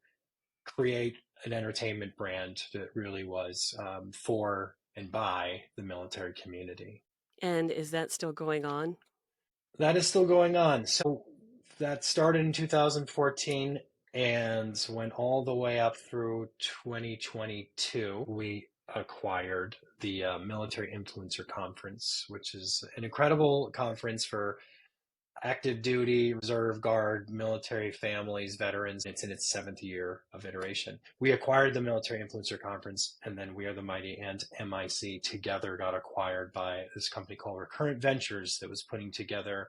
create an entertainment brand that really was for and by the military community. And is that still going on? That is still going on. So that started in 2014 and went all the way up through 2022. We acquired the Military Influencer Conference, which is an incredible conference for active duty, reserve guard, military families, veterans. It's in its 7th year of iteration. We acquired the Military Influencer Conference, and then We Are the Mighty and MIC together got acquired by this company called Recurrent Ventures that was putting together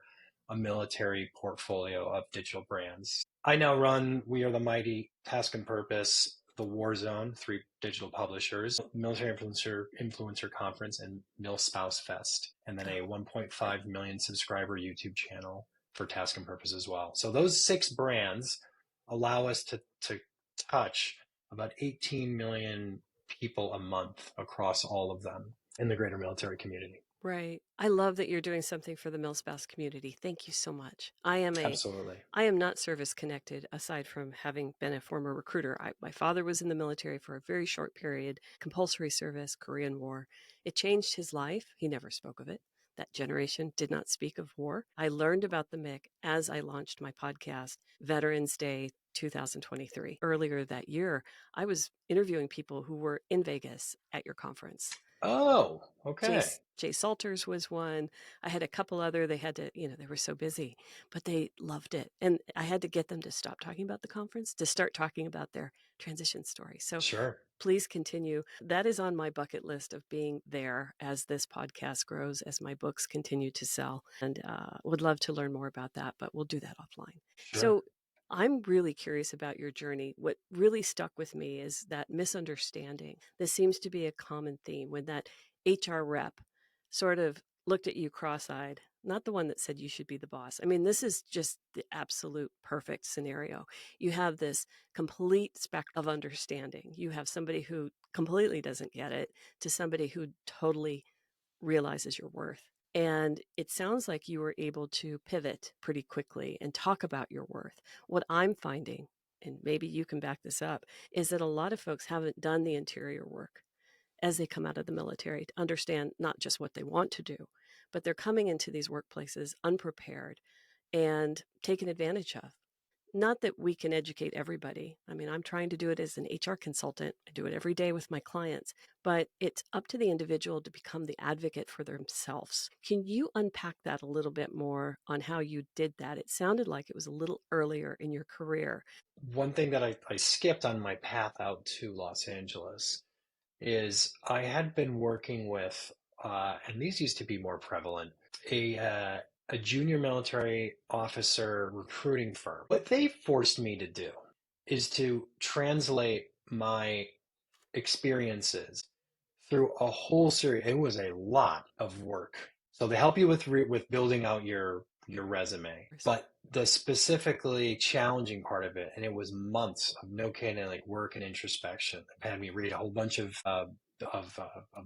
a military portfolio of digital brands. I now run We Are the Mighty, Task and Purpose, The War Zone, 3 digital publishers, Military Influencer Conference, and Mil Spouse Fest, and then a 1.5 million subscriber YouTube channel for Task and Purpose as well. So those 6 brands allow us to touch about 18 million people a month across all of them in the greater military community. Right. I love that you're doing something for the MilSpouse community. Thank you so much. Absolutely. I am not service connected aside from having been a former recruiter. My father was in the military for a very short period, compulsory service, Korean War. It changed his life. He never spoke of it. That generation did not speak of war. I learned about the MIC as I launched my podcast, Veterans Day 2023. Earlier that year, I was interviewing people who were in Vegas at your conference. Oh, okay. Jay Salters was one. I had a couple other. They had to, they were so busy, but they loved it. And I had to get them to stop talking about the conference to start talking about their transition story. So Sure. please continue. That is on my bucket list of being there as this podcast grows, as my books continue to sell, and would love to learn more about that, but we'll do that offline. Sure. So I'm really curious about your journey. What really stuck with me is that misunderstanding. This seems to be a common theme when that HR rep sort of looked at you cross-eyed, not the one that said you should be the boss. I mean, this is just the absolute perfect scenario. You have this complete spectrum of understanding. You have somebody who completely doesn't get it to somebody who totally realizes your worth. And it sounds like you were able to pivot pretty quickly and talk about your worth. What I'm finding, and maybe you can back this up, is that a lot of folks haven't done the interior work as they come out of the military to understand not just what they want to do, but they're coming into these workplaces unprepared and taken advantage of. Not that we can educate everybody. I mean, I'm trying to do it as an HR consultant. I do it every day with my clients, but it's up to the individual to become the advocate for themselves. Can you unpack that a little bit more on how you did that? It sounded like it was a little earlier in your career. One thing that I skipped on my path out to Los Angeles is I had been working with, and these used to be more prevalent, a junior military officer recruiting firm. What they forced me to do is to translate my experiences through a whole series. It was a lot of work. So they help you with building out your resume, but the specifically challenging part of it, and it was months of no kidding, like work and introspection. They had me read a whole bunch of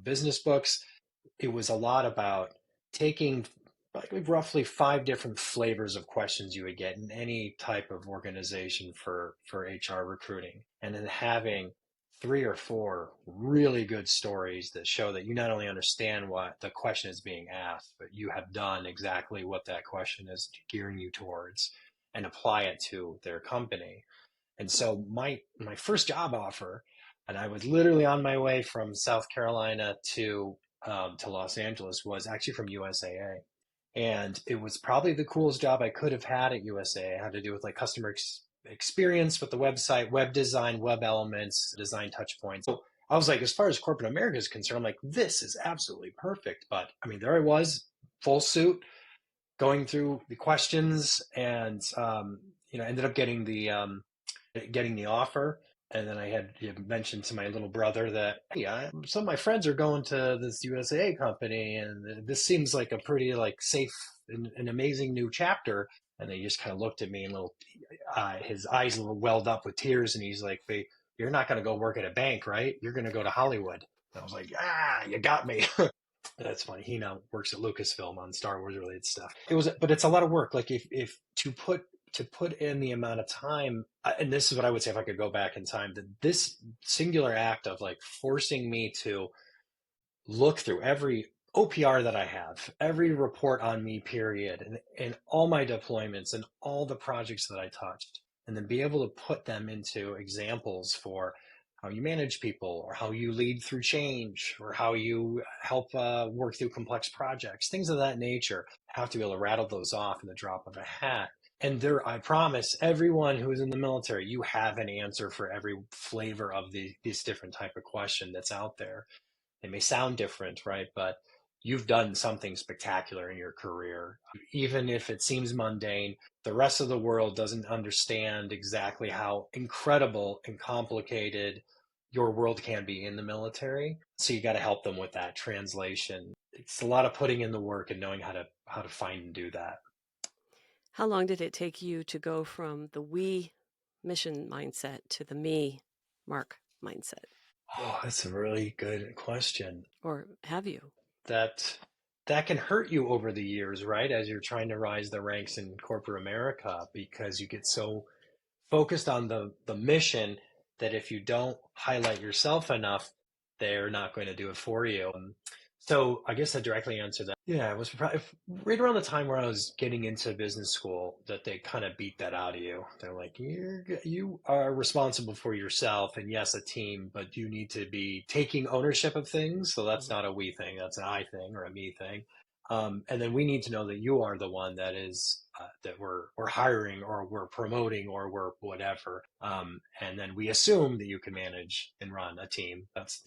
business books. It was a lot about taking like roughly 5 different flavors of questions you would get in any type of organization for HR recruiting, and then having 3 or 4 really good stories that show that you not only understand what the question is being asked, but you have done exactly what that question is gearing you towards and apply it to their company. And so my first job offer, and I was literally on my way from South Carolina to Los Angeles, was actually from USAA. And it was probably the coolest job I could have had at USAA. It had to do with like customer experience with the website, web design, web elements, design touch points. So I was like, as far as corporate America is concerned, I'm like, this is absolutely perfect. But I mean, there I was, full suit, going through the questions, and ended up getting the offer. And then I had mentioned to my little brother that, hey, some of my friends are going to this USA company, and this seems like a pretty like safe and amazing new chapter. And they just kind of looked at me and his eyes a little welled up with tears, and he's like, "Hey, you're not going to go work at a bank, right? You're going to go to Hollywood." And I was like, you got me. That's funny. He now works at Lucasfilm on Star Wars related stuff. But it's a lot of work. Like if to put in the amount of time, and this is what I would say if I could go back in time, that this singular act of like forcing me to look through every OPR that I have, every report on me period, and all my deployments and all the projects that I touched, and then be able to put them into examples for how you manage people, or how you lead through change, or how you help work through complex projects, things of that nature. I have to be able to rattle those off in the drop of a hat. And I promise everyone who is in the military, you have an answer for every flavor of this different type of question that's out there. It may sound different, right? But you've done something spectacular in your career. Even if it seems mundane, the rest of the world doesn't understand exactly how incredible and complicated your world can be in the military. So you got to help them with that translation. It's a lot of putting in the work and knowing how to find and do that. How long did it take you to go from the we mission mindset to the me, Mark mindset? Oh, that's a really good question. Or have you? That can hurt you over the years, right? As you're trying to rise the ranks in corporate America, because you get so focused on the mission that if you don't highlight yourself enough, they're not going to do it for you. So I guess I directly answered that. Yeah, it was probably right around the time where I was getting into business school that they kind of beat that out of you. They're like, you are responsible for yourself, and yes, a team, but you need to be taking ownership of things. So that's not a we thing, that's an I thing or a me thing. And then we need to know that you are the one that is that we're hiring or we're promoting or we're whatever. And then we assume that you can manage and run a team. That's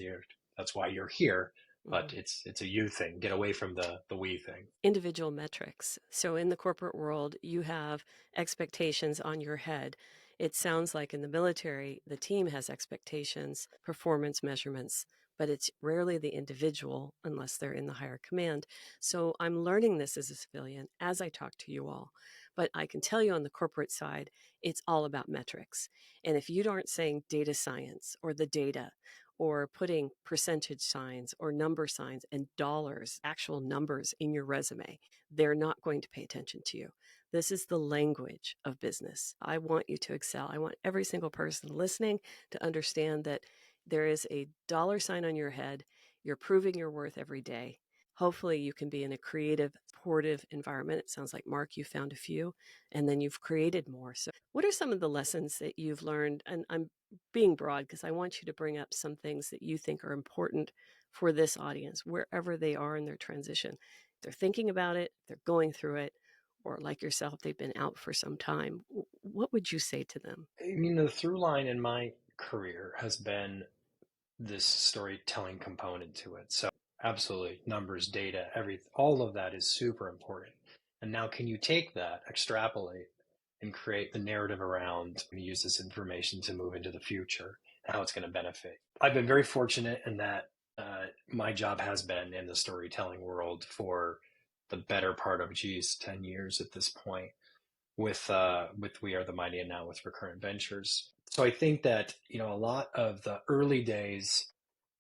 why you're here, but it's a you thing. Get away from the we thing. Individual metrics. So in the corporate world, you have expectations on your head. It sounds like in the military, the team has expectations, performance measurements, but it's rarely the individual unless they're in the higher command. So I'm learning this as a civilian as I talk to you all. But I can tell you on the corporate side, it's all about metrics. And if you aren't saying data science or the data, or putting percentage signs or number signs and dollars, actual numbers in your resume, they're not going to pay attention to you. This is the language of business. I want you to excel. I want every single person listening to understand that there is a dollar sign on your head. You're proving your worth every day. Hopefully, you can be in a creative, supportive environment. It sounds like, Mark, you found a few, and then you've created more. So, what are some of the lessons that you've learned? And I'm being broad because I want you to bring up some things that you think are important for this audience, wherever they are in their transition. They're thinking about it, they're going through it, or like yourself, they've been out for some time. What would you say to them? I mean, the through line in my career has been this storytelling component to it. So absolutely, numbers, data, everything, all of that is super important. And now, can you take that, extrapolate, and create the narrative around and use this information to move into the future and how it's going to benefit? I've been very fortunate in that my job has been in the storytelling world for the better part of 10 years at this point with We Are the Mighty and now with Recurrent Ventures. So I think that, a lot of the early days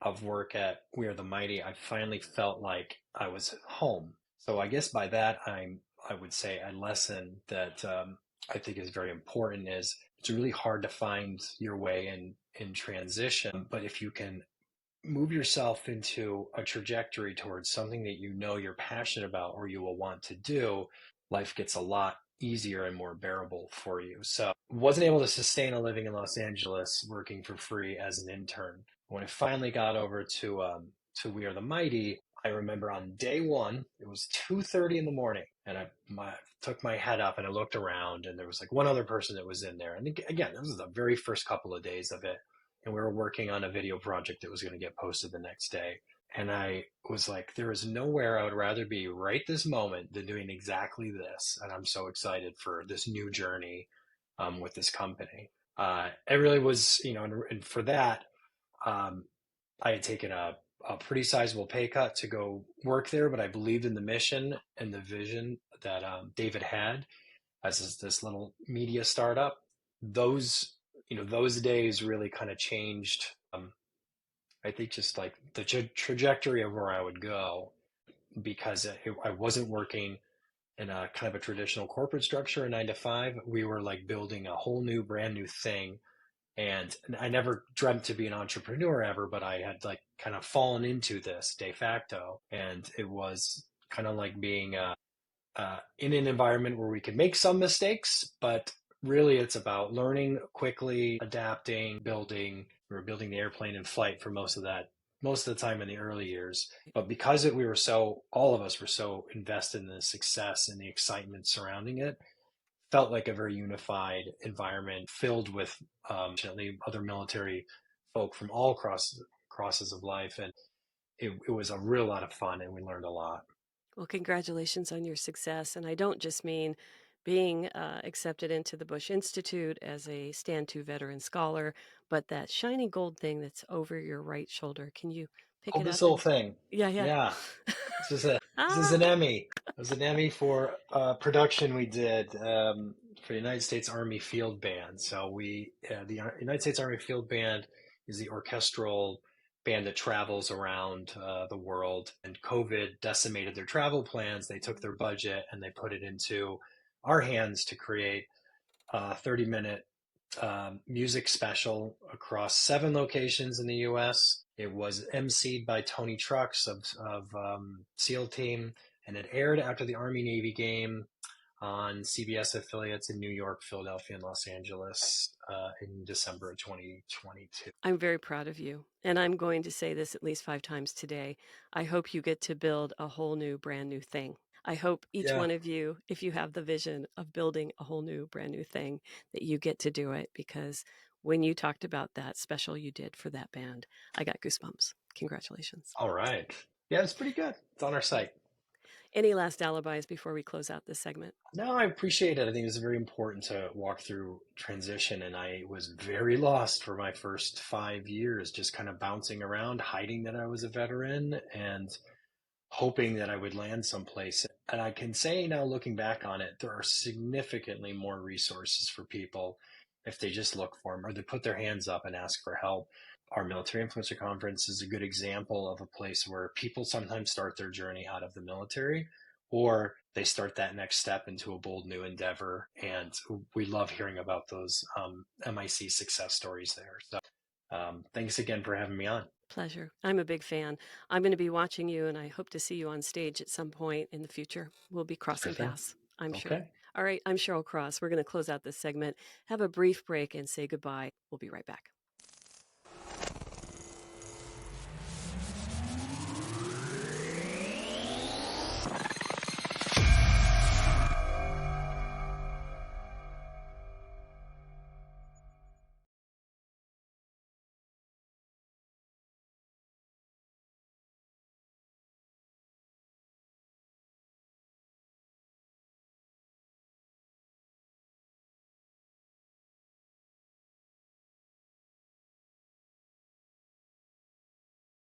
of work at We Are the Mighty, I finally felt like I was home. So I guess by that, I would say a lesson that I think is very important is it's really hard to find your way in transition. But if you can move yourself into a trajectory towards something that you're passionate about or you will want to do, life gets a lot easier and more bearable for you. So wasn't able to sustain a living in Los Angeles working for free as an intern. When I finally got over to We Are the Mighty, I remember on day one, it was 2:30 in the morning, and I took my head up and I looked around, and there was like one other person that was in there. And again, this was the very first couple of days of it, and we were working on a video project that was going to get posted the next day. And I was like, there is nowhere I would rather be right this moment than doing exactly this. And I'm so excited for this new journey with this company. It really was, and for that, I had taken a pretty sizable pay cut to go work there, but I believed in the mission and the vision that David had as this little media startup. Those days really kind of changed. I think just like the trajectory of where I would go, because I wasn't working in a kind of a traditional corporate structure, a 9 to 5. We were like building a whole new, brand new thing. And I never dreamt to be an entrepreneur ever, but I had like kind of fallen into this de facto. And it was kind of like being in an environment where we could make some mistakes, but really it's about learning quickly, adapting, building. We were building the airplane in flight for most of the time in the early years. But because all of us were so invested in the success and the excitement surrounding it, felt like a very unified environment filled with other military folk from all crosses of life. And it was a real lot of fun, and we learned a lot. Well, congratulations on your success. And I don't just mean being accepted into the Bush Institute as a Stand To veteran scholar, but that shiny gold thing that's over your right shoulder. Can you pick Oh, it this up? whole thing. Yeah. Yeah. This is an Emmy. It was an Emmy for production we did for the United States Army Field Band. So the United States Army Field Band is the orchestral band that travels around the world. And COVID decimated their travel plans. They took their budget and they put it into our hands to create a 30-minute music special across 7 locations in the U.S. It was emceed by Tony Trucks of SEAL Team, and it aired after the Army-Navy game on CBS affiliates in New York, Philadelphia, and Los Angeles in December of 2022. I'm very proud of you. And I'm going to say this at least 5 times today. I hope you get to build a whole new, brand new thing. I hope each one of you, if you have the vision of building a whole new, brand new thing, that you get to do it, because when you talked about that special you did for that band, I got goosebumps. Congratulations. All right. Yeah, it's pretty good. It's on our site. Any last alibis before we close out this segment? No, I appreciate it. I think it was very important to walk through transition, and I was very lost for my first 5 years, just kind of bouncing around, hiding that I was a veteran and hoping that I would land someplace. And I can say now, looking back on it, there are significantly more resources for people if they just look for them or they put their hands up and ask for help. Our Military Influencer Conference is a good example of a place where people sometimes start their journey out of the military, or they start that next step into a bold new endeavor. And we love hearing about those MIC success stories there. So thanks again for having me on. Pleasure. I'm a big fan. I'm going to be watching you, and I hope to see you on stage at some point in the future. We'll be crossing paths, I'm sure. All right, I'm Cheryl Cross. We're going to close out this segment, have a brief break, and say goodbye. We'll be right back.